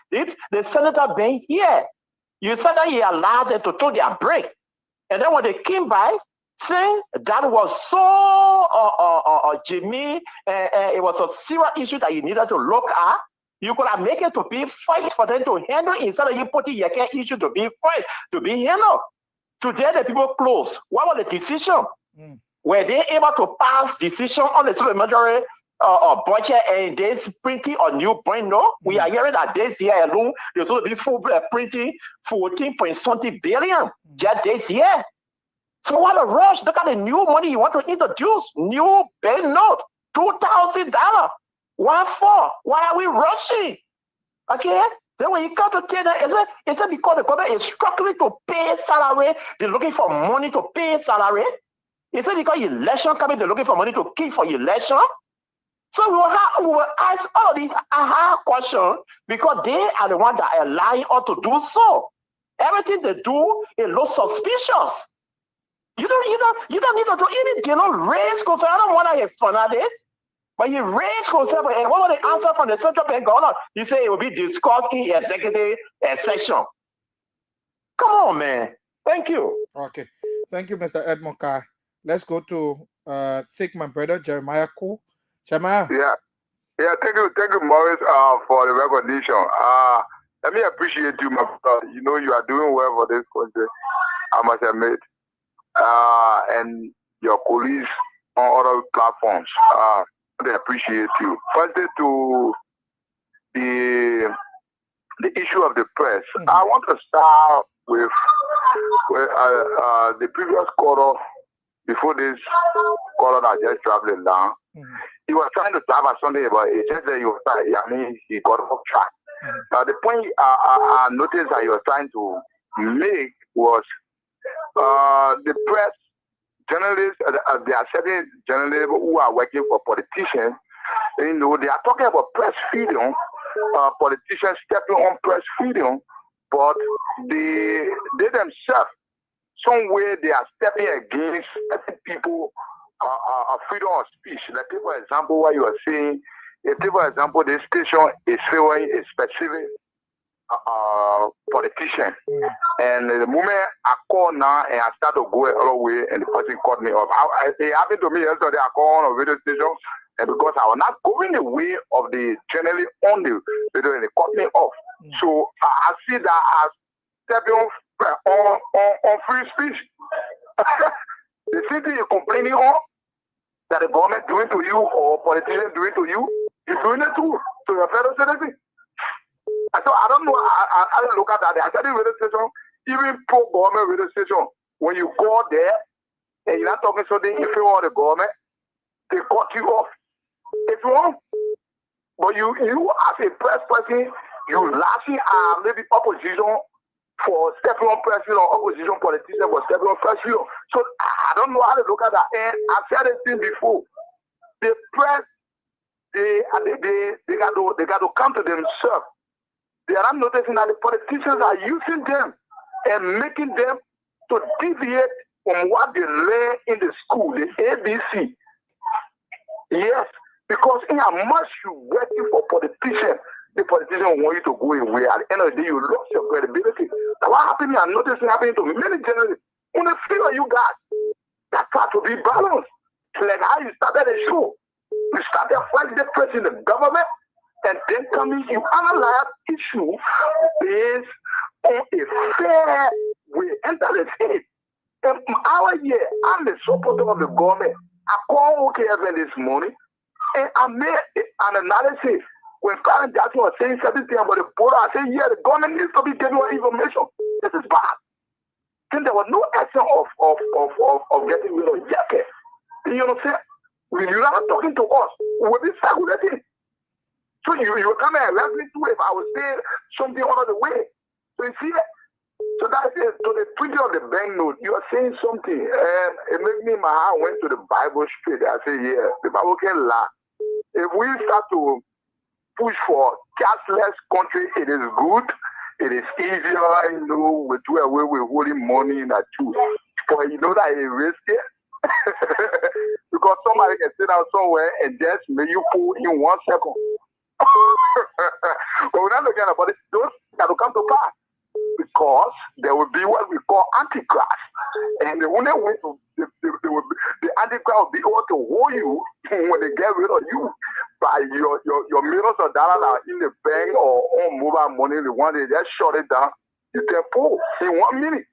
senator being here. You said that he allowed them to take their break. And then when they came by, saying that was so Jimmy, it was a serious issue that you needed to look at. You could have made it to be fight for them to handle instead of you putting your issue to be fight, to be handled. Today, the people close. What was the decision? Were they able to pass decision on the supplementary budget and this printing a new print? No, we are hearing that this year alone, there's going to be full printing 14.something billion just this year. So what a rush. Look at the new money you want to introduce. New bank note, $2,000. Why for? Why are we rushing? Okay? Then when you come to Canada, is it because the government is struggling to pay salary? They're looking for money to pay salary? Is it because election coming, they're looking for money to keep for election? So we will ask all of these questions because they are the ones that are allowing us to do so. Everything they do, it looks suspicious. You don't need to do anything. You don't raise concern. I don't want to have fun at this. But you raise concern, and what was the answer from the central bank governor? You say it will be discussed in executive session. Come on, man. Thank you. Okay. Thank you, Mr. Edmond Carr. Let's go to thank my brother Jeremiah Koo. Jeremiah. Yeah. Thank you, Morris, for the recognition. Let me appreciate you, my brother. You know you are doing well for this country, I must admit. And your colleagues on other platforms. They appreciate you. Firstly, to the issue of the press, I want to start with the previous caller before this caller that just traveling down. He was trying to talk about something about it. Just that he got off track. Now the point I noticed that he was trying to make was the press. Journalists, there are certain journalists who are working for politicians. You know, they are talking about press freedom, politicians stepping on press freedom, but they themselves, somewhere they are stepping against people freedom of speech. Like, for example, what you are saying, if, for example, this station is favoring a specific politician, and the moment I call now and I start to go all the way, and the person called me up. It happened to me yesterday. I called on a radio station, and because I was not going the way of the journalist on the radio, and they cut me off. So I see that as stepping on free speech. The city you're complaining on that the government doing to you or politicians doing to you, you're doing it too to your fellow citizens. So I don't know. I don't look at that. I said the radio station, even pro-government radio station, when you go there and you're not talking something in favor of the government, they cut you off. It's wrong. But you as a press person, you lashing at maybe opposition for stepping on press freedom, opposition politicians for stepping on press freedom. So I don't know how to look at that. And I've said this thing before. The press, they got to come to themselves. They are not noticing that the politicians are using them and making them to deviate from what they learn in the school, the ABC. Yes, because in how much you're working for politicians, the politician want you to go away. At the end of the day, you lost your credibility. Now, what happened? I noticed it happening to many journalists. On the feel you got, that got to be balanced. Like how you started the show. You started fighting the president, the government, and then coming, you analyze issue based on a fair way. And that is it. And our year, I'm the supporter of the government. I called OKFN this morning, and I made an analysis. When Karen Jackson was saying certain things about the border, I said, yeah, the government needs to be giving us information. This is bad. Then there was no action of getting rid of Yeke. You know what I'm saying? You're not talking to us. We'll be circulating. So you come and arrest me too if I would say something out of the way. So you see that? So that's it. So the printing of the banknote, you are saying something, and it made me, my heart went to the Bible straight. I say, yeah, the Bible can lie. If we start to push for cashless country, it is good. It is easier, you know, we do away with holding money in that too. But you know that it is risky. Because somebody can sit down somewhere and just make you pull in 1 second. But we're not looking at it. Those got to come to pass. Because there will be what we call antichrist. And the only way to the antichrist will be able to hold you when they get rid of you by your millions of dollars are in the bank or on mobile money. The one they just shut it down, you can pull in 1 minute.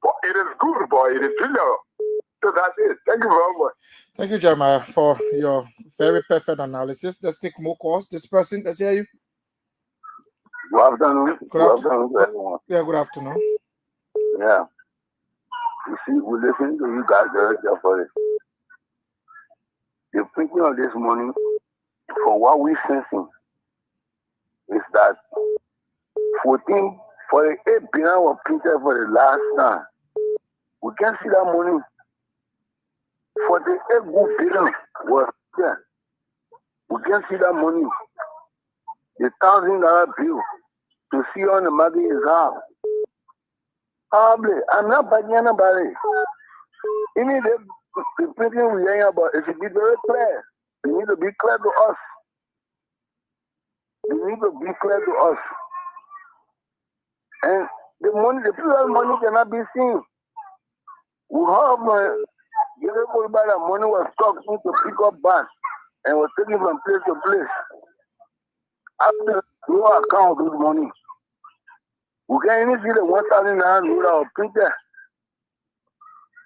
But it is good, boy. It is junior. So that's it. Thank you very much. Thank you, Jeremiah, for your very perfect analysis. Let's take more calls. This person, let's hear you. Good afternoon. Good afternoon to everyone. Yeah, good afternoon. Yeah. You see, we listen to you guys very carefully. The thinking of this morning, for what we're sensing, is that 48 billion was printed for the last time. We can't see that money. 48 good billion was there. We can't see that money. The $1,000 bill to see on the market is hard. I'm not buying anybody. Even the printing we're hearing about, it should be very clear. They need to be clear to us. They need to be clear to us. And the money, the people's money cannot be seen. We have everybody that money was stuck into pick up bus and was taken from place to place. After no account of this money, we can't even see the 1,000 naira or printed.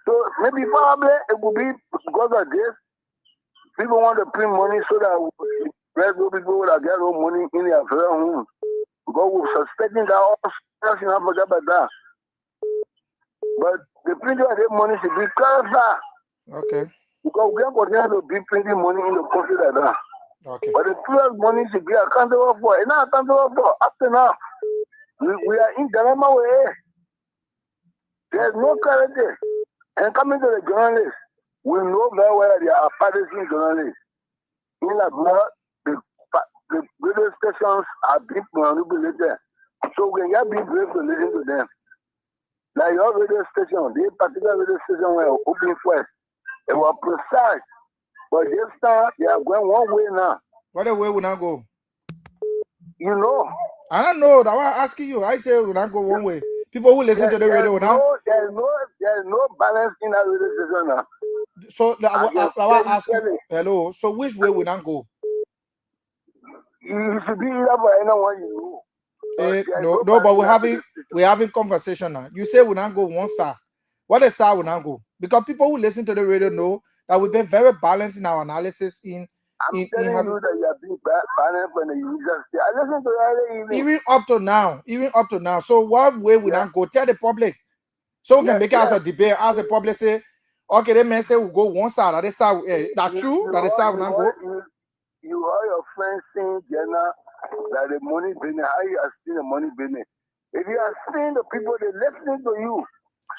So maybe probably it will be because of this. People want to print money so that regular people will get no money in their very home. Because we're suspecting that all else in Africa about that. But the printing of that money should be clarified. Okay. Because we are going to be printing money in the country like that. Okay. But the previous money should be accountable for. It's not accountable for. After now, we are in dilemma way. There's no clarity. And coming to the journalists, we know very well that they are partisan journalists. In Liberia, the radio stations are being manipulated. So we can get people to listen to them. Like your radio station, the particular radio station were open first. It was precise. But this time, they are going one way now. What way will not go? You know. I don't know. That's why I'm asking you. I say will not go one way. People who listen to the radio now. There's no balance in that radio station now. So I ask you, hello. So which way will not go? You should be either for anyone you know. No, but we're having conversation now. You say we not go one side. What is side will not go? Because people who listen to the radio know that we've been very balanced in our analysis. I'm telling you that you have been balanced when the users. I listen to that even up to now. So what way will not go? Tell the public. So we can make it as a debate, as the public say, okay, they may say we'll go one side, that is side. That's true, that is side will not go. You heard your friends saying, Jenna, that the money business, how you are seeing the money business. If you are seeing the people, they're listening to you.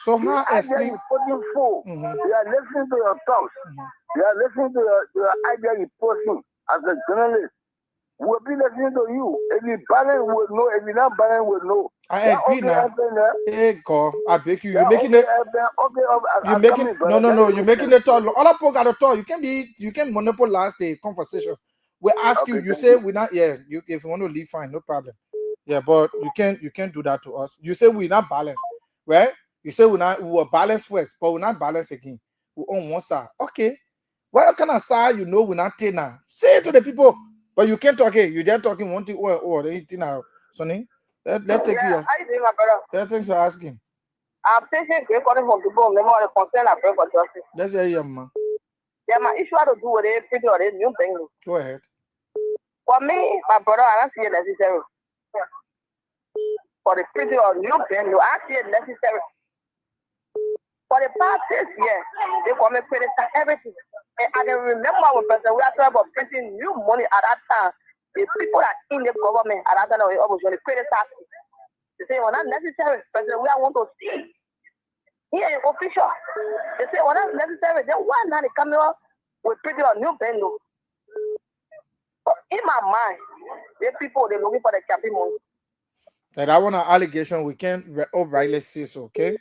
So how explain? They are listening to your thoughts. They are listening to your idea you're posting as a journalist. We'll be listening to you. If you balance, will know. If you're not balanced, will know. I agree now. Hey, God, I beg you. You're making it. You're making no. You're making it all. All I got to talk. You can monopolize the conversation. We ask you. You say we're not. Yeah. If you want to leave, fine, no problem. Yeah, but you can't do that to us. You say we're not balanced, right? You say we were balanced first, but we're not balanced again. We own one side. Okay. What kind of side we're not taking now? Say it to the people. But you can't talk. Okay, you're just talking one thing or anything now. Sonny, let's take you. How you doing, my brother? Yeah, thanks for asking. I'm taking great calling from people. They more concern I pray for justice. Let's hear you, man. Yeah, my issue had to do with it, pretty or this new thing. Go ahead. For me, my brother, I don't see it necessary. For the pretty or new thing, I see it necessary. For the past 6 years, they come and criticize everything. And I can remember when President we are talking about printing new money at that time. The people that in the government at that time were always going to criticize it. They say, well, not necessary. President we want to see. Here is official. They say, well, not necessary. Then why not they come here with printing a new pen? But in my mind, the people, they're looking for the campaign money. And I want an allegation. We can't outrightly say so, okay?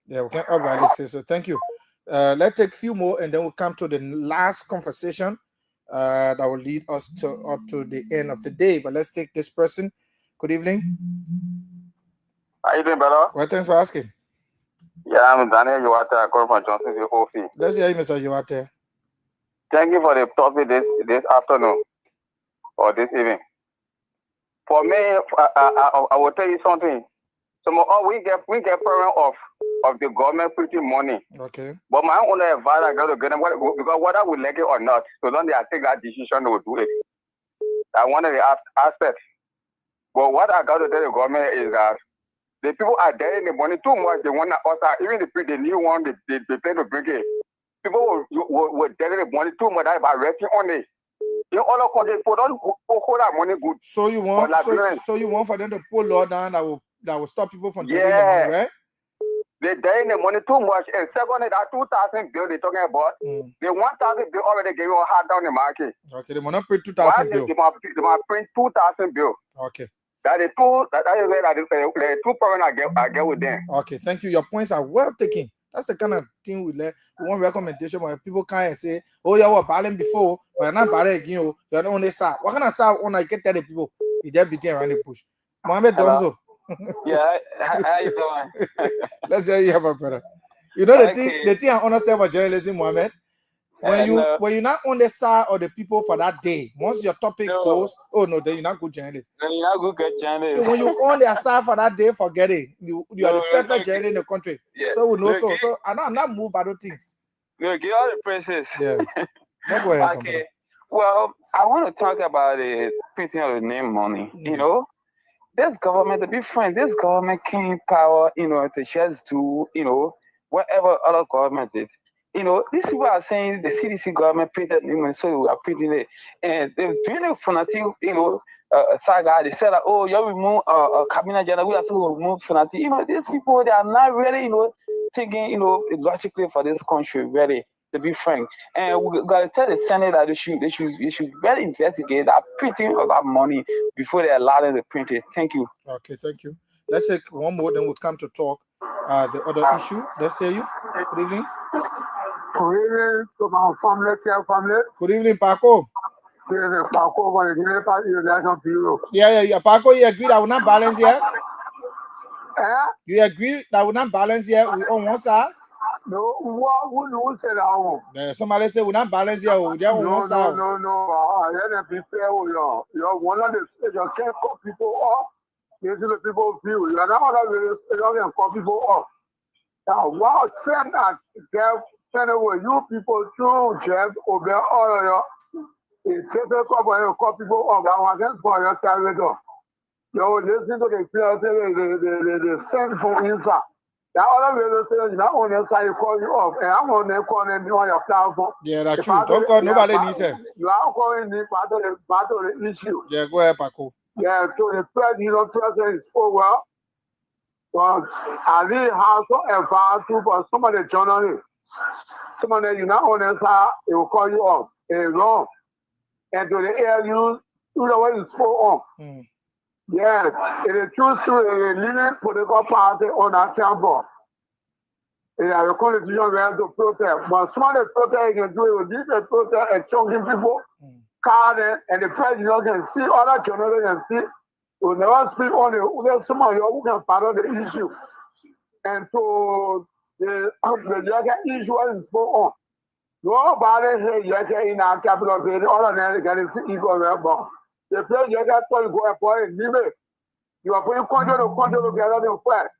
Yeah, we can't outrightly say so. Thank you. Let's take a few more and then we'll come to the last conversation that will lead us up to the end of the day. But let's take this person. Good evening. How you doing, brother? Well, thanks for asking. Yeah, I'm Daniel Yuate. I call from Johnson Office. Let's hear you, Mr. Yuate. Thank you for the topic this afternoon or this evening. For me, I will tell you something. We get problem of of the government printing money. Okay. But my only advice I got to get them because whether we like it or not, so don't they take that decision to do it. That's one of the aspects. But what I got to tell the government is that the people are getting the money too much. They want to also, even the new one, they tend to bring it. People were getting the money too much by resting on it. In all of countries, people don't hold that money good. So you want so you want for them to pull law down that will stop people from taking the money, right? They're getting the money too much. And secondly, that 2,000 bill they're talking about, the 1,000 bill already gave you a hard down the market. Okay, they want to print 2,000 bill. They might print 2,000 bill. Okay. That is the two problems I get with them. Okay, thank you. Your points are well taken. That's the kind of thing we want recommendation where people can't say, oh, you were balling before, but you're not balling again. You're the only side. What kind of side when I get the people? You just be there around the bush. Mohammed Donzo. Yeah, how you doing? Let's hear you, my brother. You know the thing I understand about journalism, Mohammed. When you're not on the side of the people for that day, once your topic goes, oh no, then you're not good journalist. Then you're not good journalist. When you're on their side for that day, forget it. You are the perfect journalist in the country. Yeah. So we know so I'm not moved by those things. No, give all the praises. Yeah. Go ahead. Okay. Well, I want to talk about the printing of the name money. You know, this government, to be frank, this government came power, to just do, whatever other government did. These people are saying the CDC government printed money, so we are printing it. And they're doing it for nothing, saga. They said that, oh, you remove cabinet general, we are still remove for nothing. These people, they are not really, thinking, logically for this country, really, to be frank. And we got to tell the Senate that they should really investigate that printing of that money before they allow them to print it. Thank you. Okay, thank you. Let's take one more, then we'll come to talk the other issue. Let's hear you. Good evening. Good evening to my family, care family. Good evening, Paco. Good evening, Paco, for the Guinea Party election bureau. Yeah. Paco, you agree that will not balance here? You agree that will not balance here? We on one side? No, who said that one? Somebody say we not balance here. We just on one side. No. I didn't be fair with you. You're one of the you can't cut people off. You see the people feel. You're not one of the you can cut people off. Now, what said that? Anyway, you people too, Jeff, obey all of you. It's a couple of people of that one against for your territory. You listen to the players, the send for inside. That other radio station, not on the side, call you off, and I'm on the corner on your platform. Yeah, that's true. Don't call nobody needs it. You are calling the part of the issue. Yeah, go ahead, Paco. Yeah, so the president is over. But I really have to advise you for some of the journalists. Some of them, you're not on the side, they will call you off. It's wrong. And to the air, you know what you spoke on. Yes, it is true to a leading political party on our campus. It is a constitution we have to protest. But some of the protest you can do, you leave the protest and choking people, carding, and the president can see, other journalists can see. You never speak on it. Some of you who can follow the issue. And so the issue is spoke on. Nobody here in our capital city, all of them can see equal rebel. The place you got to go for it, you are putting control together in flat.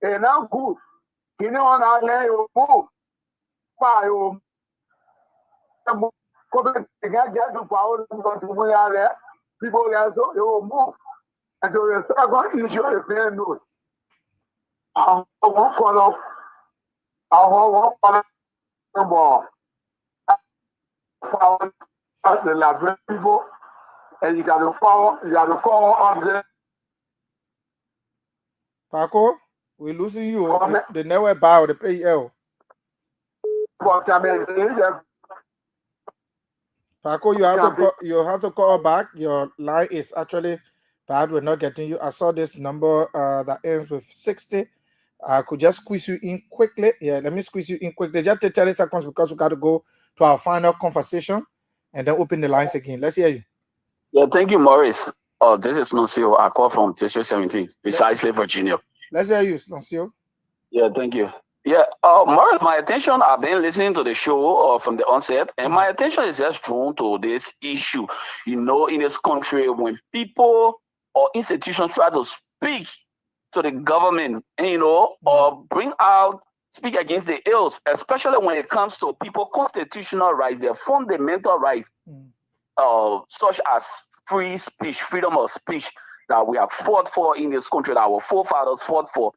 And now good. You know, on our land, you move. People will move. And so the second issue is the news. I won't call up the Liberia people, and you got to call on them. Paco, we're losing you. They never bow the PL. Paco, you have to call back. Your line is actually bad. We're not getting you. I saw this number that ends with 60. I could just squeeze you in quickly. Yeah, let me squeeze you in quickly. Just take 30 seconds because we got to go to our final conversation and then open the lines again. Let's hear you. Yeah, thank you, Maurice. Oh, this is Nuncio. I call from District 17, precisely Virginia. Let's hear you, Nuncio. Yeah, thank you. Yeah, Maurice, my attention, I've been listening to the show from the onset, and my attention is just drawn to this issue. In this country, when people or institutions try to speak to the government, or bring out, speak against the ills, especially when it comes to people's constitutional rights, their fundamental rights, such as free speech, freedom of speech that we have fought for in this country, that our forefathers fought for.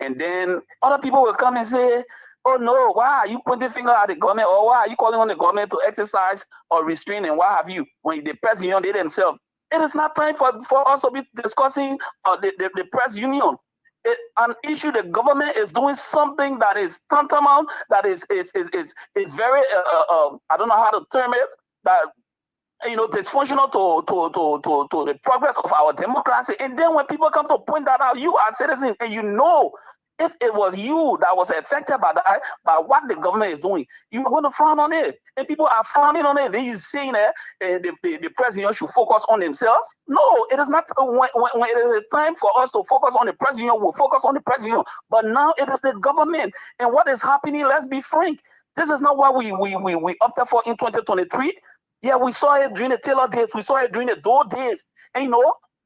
And then other people will come and say, oh no, why are you pointing finger at the government, or why are you calling on the government to exercise or restrain and what have you, when the press union they themselves? It is not time for us to be discussing the press union. An issue the government is doing something that is tantamount, that is very I don't know how to term it, that dysfunctional to the progress of our democracy. And then when people come to point that out, you are citizens, and if it was you that was affected by that, by what the government is doing, you are going to frown on it. And people are frowning on it. Then you're saying that the president should focus on themselves. No, it is not. When it is time for us to focus on the president, we'll focus on the president. But now it is the government. And what is happening, let's be frank, this is not what we opted for in 2023. Yeah, we saw it during the Taylor days. We saw it during the Doe days. And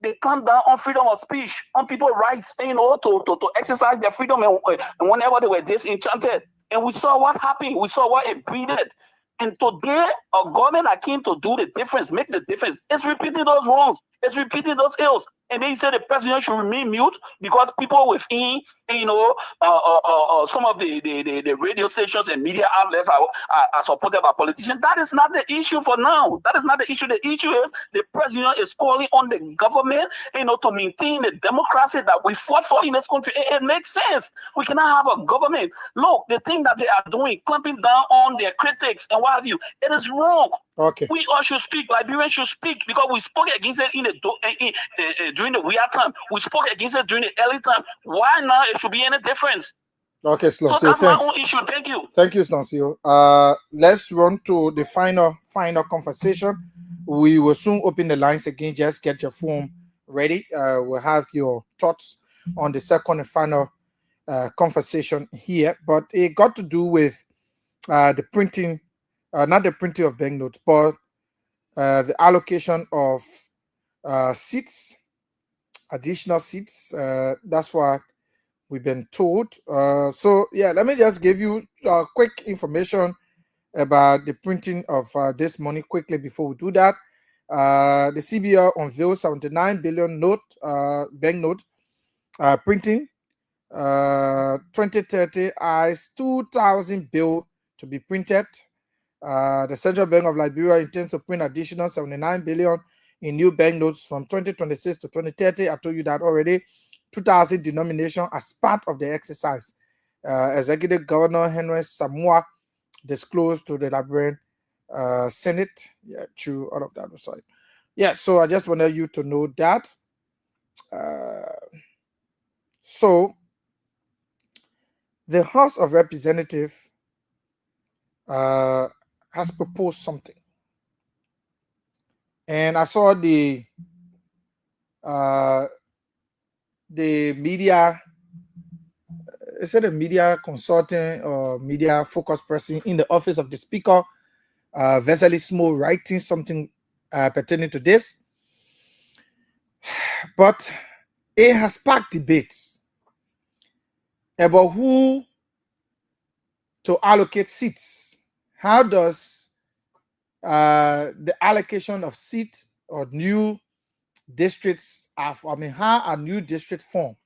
they come down on freedom of speech, on people's rights, to exercise their freedom, and whenever they were disenchanted. And we saw what happened. We saw what it breeded. And today, a government that came to do the difference, make the difference, is repeating those wrongs. It's repeating those ills. And then he said the president should remain mute because people within, some of the radio stations and media outlets are supported by politicians. That is not the issue for now. That is not the issue. The issue is the president is calling on the government, to maintain the democracy that we fought for in this country. It makes sense. We cannot have a government. Look, the thing that they are doing, clamping down on their critics and what have you, it is wrong. Okay. We all should speak. Liberians should speak, because we spoke against it during the weird time. We spoke against it during the early time. Why now it should be any difference? Okay, Sloncio, so that's thanks. my own issue. Thank you. Thank you, Sloncio. Let's run to the final conversation. We will soon open the lines again. Just get your phone ready. We'll have your thoughts on the second and final conversation here. But it got to do with the printing, not the printing of banknotes, but the allocation of seats, additional seats. That's what we've been told. So yeah, let me just give you quick information about the printing of this money quickly before we do that. The CBR unveiled 79 billion banknote printing. 2030 eyes 2,000 bill to be printed. The Central Bank of Liberia intends to print additional 79 billion in new banknotes from 2026 to 2030. I told you that already. 2,000 denomination as part of the exercise. Executive Governor Henry Samoa disclosed to the Liberian Senate. Yeah, true, all of that. Sorry. Yeah, so I just wanted you to know that. So the House of Representatives has proposed something. And I saw the media, is it a media consultant or media focus person in the office of the Speaker, Vesely Small, writing something pertaining to this. But it has sparked debates about who to allocate seats. How does the allocation of seats or new districts how are new districts formed?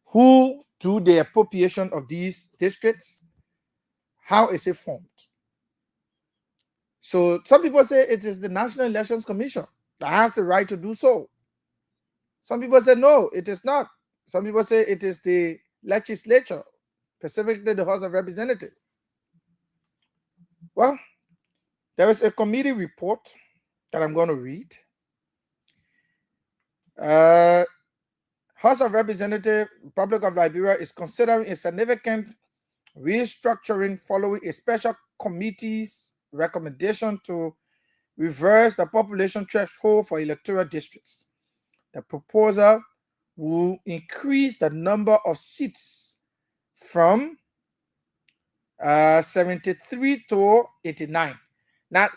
Who do the appropriation of these districts? How is it formed? So some people say it is the National Elections Commission that has the right to do so. Some people say no, it is not. Some people say it is the legislature, specifically the House of Representatives. Well, there is a committee report that I'm going to read. House of Representatives, Republic of Liberia is considering a significant restructuring following a special committee's recommendation to reverse the population threshold for electoral districts. The proposal will increase the number of seats from 73 to 89. Now,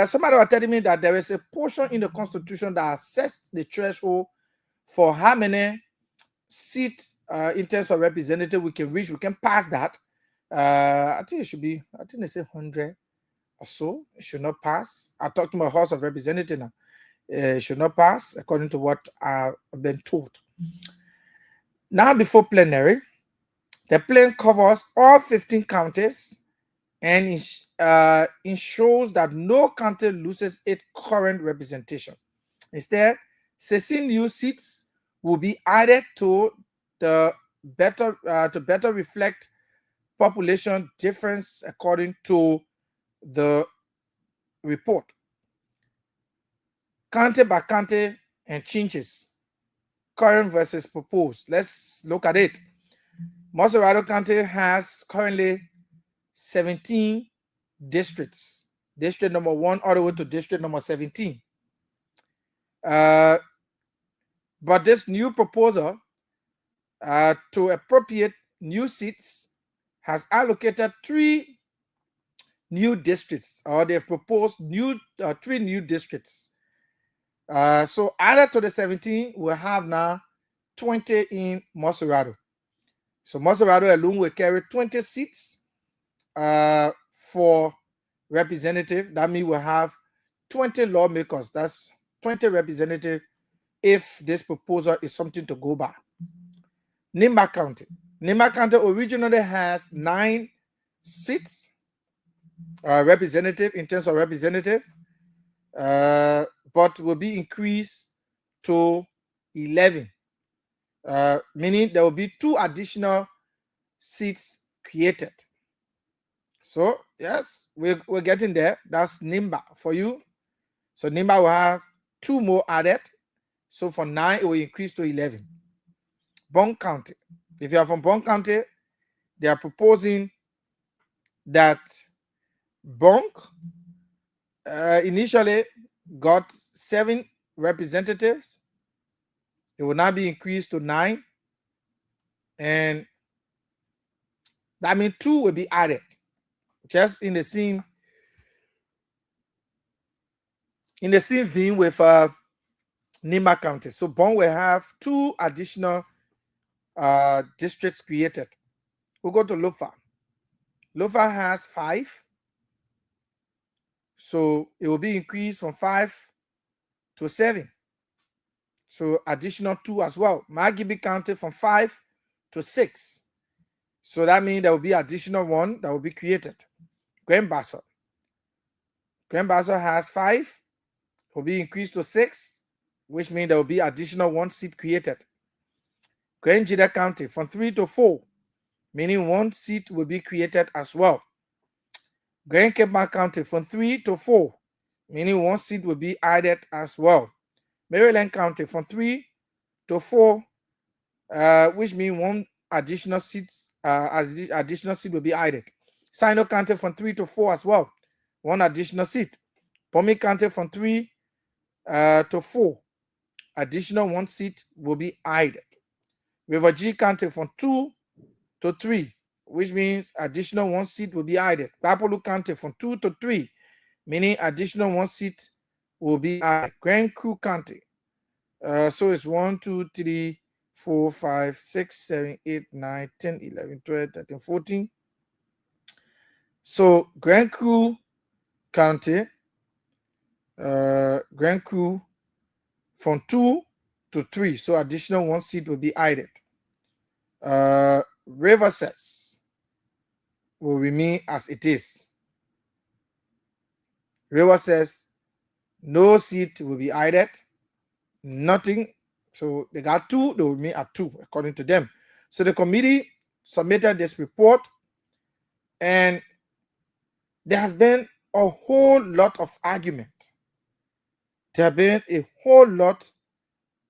somebody was telling me that there is a portion in the Constitution that sets the threshold for how many seat in terms of representative we can reach, we can pass that. I think it should be, I think they say 100 or so. It should not pass. I'm talking about House of Representatives now. It should not pass according to what I've been told. Now, before plenary, the plan covers all 15 counties and ensures that no county loses its current representation. Instead, 16 new seats will be added to better reflect population difference according to the report. County by county and changes, current versus proposed. Let's look at it. Maserado County has currently 17 districts. District number 1 all the way to district number 17. But this new proposal to appropriate new seats has allocated 3 new districts, or they've proposed 3 new districts. So added to the 17, we'll have now 20 in Maserado. So Maserado alone will carry 20 seats for representative. That means we'll have 20 lawmakers. That's 20 representatives if this proposal is something to go by. Nimba County. Nimba County originally has 9 seats, representative in terms of representative, but will be increased to 11, meaning there will be 2 additional seats created. So yes, we're getting there. That's Nimba for you. So Nimba will have 2 more added. So from 9, it will increase to 11. Bong County. If you are from Bong County, they are proposing that Bong initially got 7 representatives. It will now be increased to 9. And that means 2 will be added. Just in the same vein with Nimba County. So Bong will have 2 additional districts created. We'll go to Lofa. Lofa has 5. So it will be increased from 5 to 7. So additional 2 as well. Magibi County from 5 to 6. So that means there will be additional 1 that will be created. Grand Bassa. Grand Bassa has 5. It will be increased to 6, which means there will be additional 1 seat created. Grand Jida County from 3 to 4, meaning 1 seat will be created as well. Grand Cape County from 3 to 4, meaning 1 seat will be added as well. Maryland County from 3 to 4, which means 1 additional seat, additional seat will be added. Sino County from 3 to 4 as well, 1 additional seat. Pomi County from 3 to 4, additional 1 seat will be added. River G County from 2 to 3, which means additional 1 seat will be added. Papalo County from 2 to 3, meaning additional 1 seat will be added. Grand Crew County. So it's 1, 2, 3, 4, 5, 6, 7, 8, 9, 10, 11, 12, 13, 14. So Grand Crew County, Grand Crew from 2 to 3. So additional 1 seat will be added. Riverside will remain as it is. Riverside, no seat will be added. Nothing. So they got 2, they will remain at 2, according to them. So the committee submitted this report, and there has been a whole lot of argument. There have been a whole lot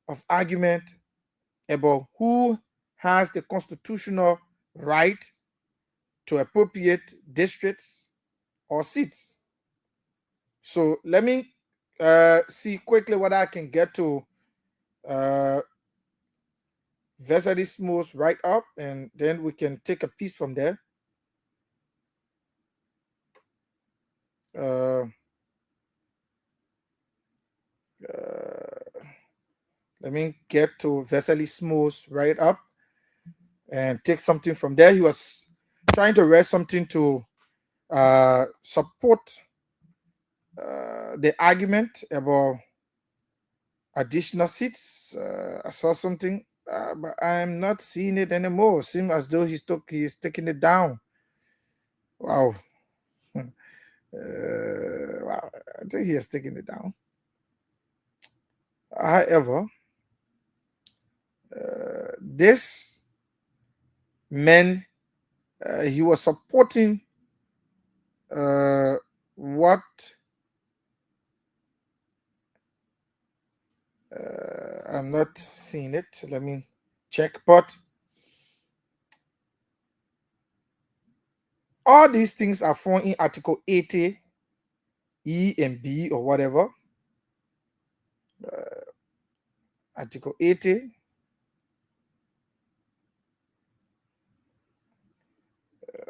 of argument about who has the constitutional right to appropriate districts or seats. So let me see quickly what I can get to Vesadismo's write up, and then we can take a piece from there. Let Let me get to Vesely Smooth right up and take something from there. He was trying to read something to support the argument about additional seats. I saw something, but I'm not seeing it anymore. Seems as though he's taking it down. Wow. Wow. I think he has taken it down. However, this man, he was supporting what I'm not seeing it. Let me check. But all these things are found in Article 80, E and B or whatever. Article 80.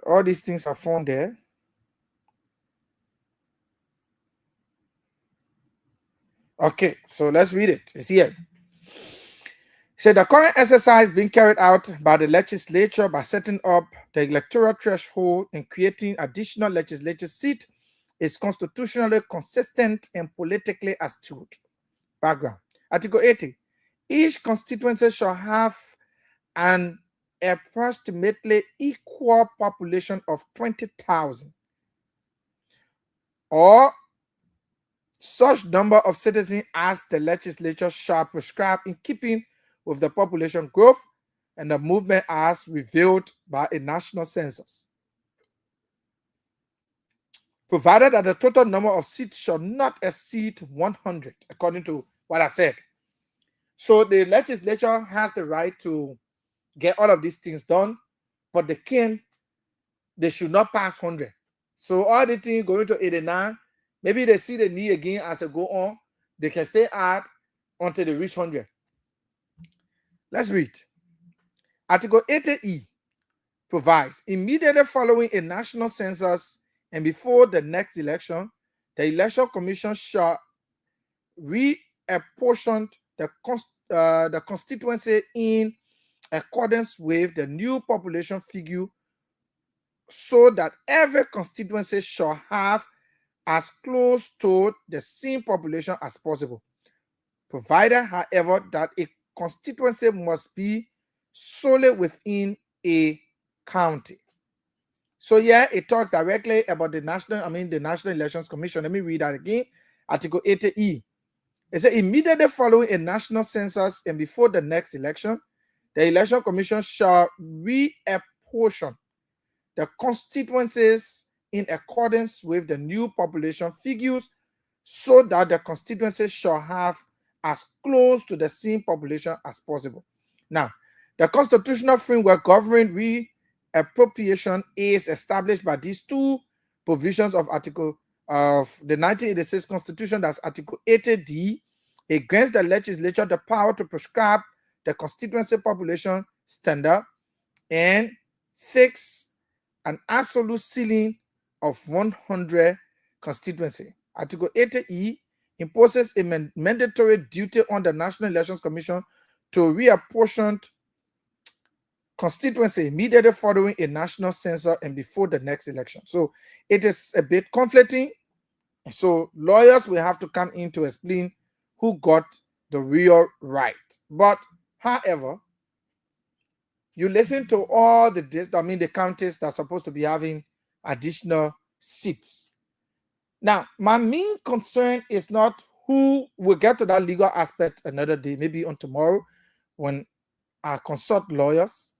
All these things are found there. Okay, so let's read it. It's here. So the current exercise being carried out by the legislature by setting up the electoral threshold and creating additional legislative seats is constitutionally consistent and politically astute. Background. Article 80. Each constituency shall have an approximately equal population of 20,000 or such number of citizens as the legislature shall prescribe in keeping with the population growth and the movement as revealed by a national census, provided that the total number of seats shall not exceed 100, according to what I said. So the legislature has the right to get all of these things done, but they should not pass 100. So all the things going to 89, maybe they see the need again as they go on, they can stay at until they reach 100. Let's read. Article 80E provides immediately following a national census and before the next election, the Election Commission shall reapportion the constituency in accordance with the new population figure so that every constituency shall have as close to the same population as possible, provided, however, that a constituency must be solely within a county. So yeah, it talks directly about the National Elections Commission. Let me read that again. Article 80E. It says immediately following a national census and before the next election, the Election Commission shall reapportion the constituencies in accordance with the new population figures so that the constituencies shall have as close to the same population as possible. Now, the constitutional framework governing reappropriation is established by these two provisions of Article of the 1986 Constitution, that's Article 80D. It grants the legislature the power to prescribe the constituency population standard and fix an absolute ceiling of 100 constituency. Article 80E imposes a mandatory duty on the National Elections Commission to reapportion constituency immediately following a national census and before the next election. So it is a bit conflicting. So lawyers will have to come in to explain who got the real right. But however, you listen to all the counties that are supposed to be having additional seats. Now, my main concern is not who. We'll get to that legal aspect another day, maybe on tomorrow, when I consult lawyers,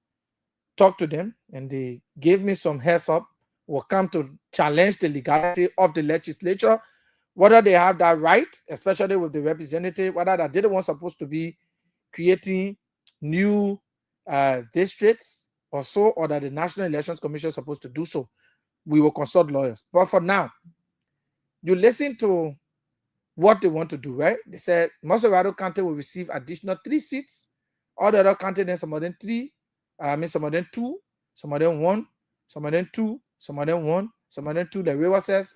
talk to them, and they gave me some heads up. We'll come to challenge the legality of the legislature, whether they have that right, especially with the representative, whether that they're the ones supposed to be creating new districts or so, or that the National Elections Commission is supposed to do so. We will consult lawyers. But for now, you listen to what they want to do, right? They said Masorado County will receive additional 3 seats. All the other counties, then some of them 3, some of them 2, some of them 1, some of them 2, some of them 1, some of them 2. The river says,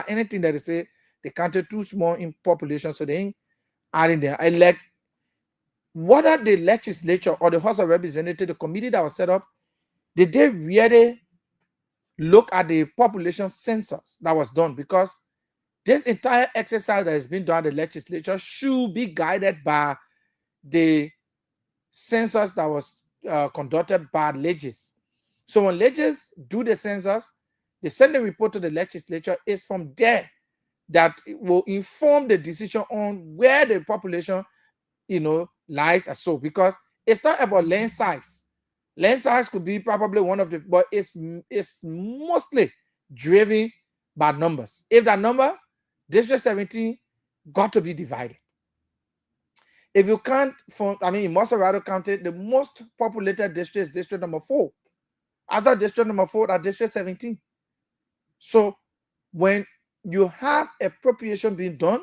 anything that they say, the county too small in population, so they ain't adding there. I like whether the legislature or the House of Representatives, the committee that was set up, did they really look at the population census that was done? Because this entire exercise that has been done at the legislature should be guided by the census that was conducted by legis. So when legis do the census, they send the report to the legislature. It's from there that it will inform the decision on where the population, lies and so, because it's not about land size. Land size could be probably one of the, but it's mostly driven by numbers. If that numbers, District 17 got to be divided. If you can't, in Maserado County, the most populated district is District number 4. After District number 4, are District 17. So when you have appropriation being done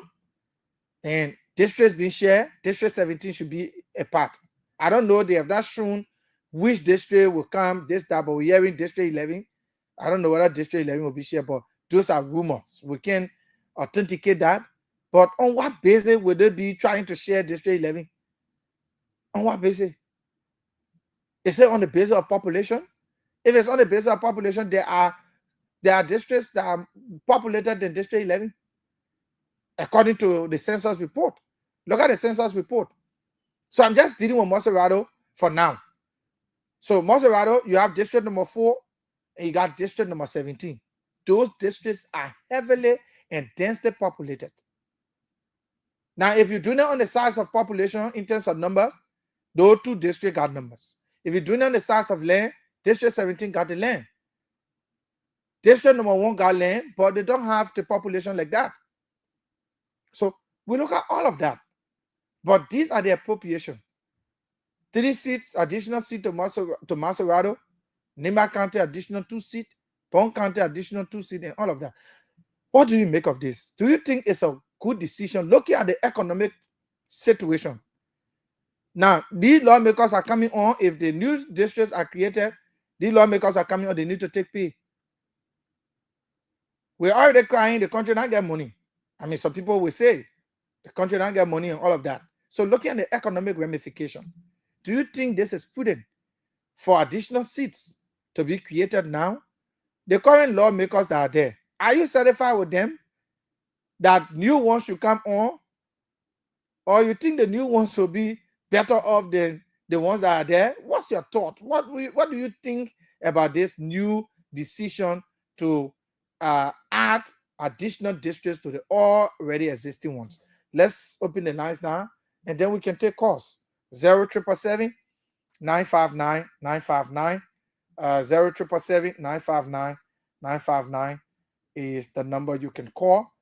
and districts being shared, District 17 should be a part. I don't know, they have not shown which district will come, but we're hearing District 11. I don't know whether District 11 will be shared, but those are rumors. We can authenticate that. But on what basis would they be trying to share District 11? On what basis? Is it on the basis of population? If it's on the basis of population, there are districts that are populated in District 11, according to the census report. Look at the census report. So I'm just dealing with Maserado for now. So Maserado, you have District number 4, and you got District number 17. Those districts are heavily and densely populated. Now, if you're doing it on the size of population in terms of numbers, those two districts got numbers. If you're doing it on the size of land, District 17 got the land. District number 1 got land, but they don't have the population like that. So we look at all of that. But these are the appropriation. 3 seats, additional seat to Maserado, Nima County, additional 2 seats, Pong County, additional 2 seats, and all of that. What do you make of this? Do you think it's a good decision looking at the economic situation? Now, these lawmakers are coming on. If the new districts are created, these lawmakers are coming on, they need to take pay. We're already crying the country not get money. Some people will say the country not get money and all of that. So looking at the economic ramification, do you think this is prudent for additional seats to be created now? The current lawmakers that are there, are you satisfied with them that new ones should come on? Or you think the new ones will be better off than the ones that are there? What's your thought? What do you think about this new decision to add additional districts to the already existing ones? Let's open the lines now, and then we can take calls. 0777 959 959. 0777 959 959 is the number you can call.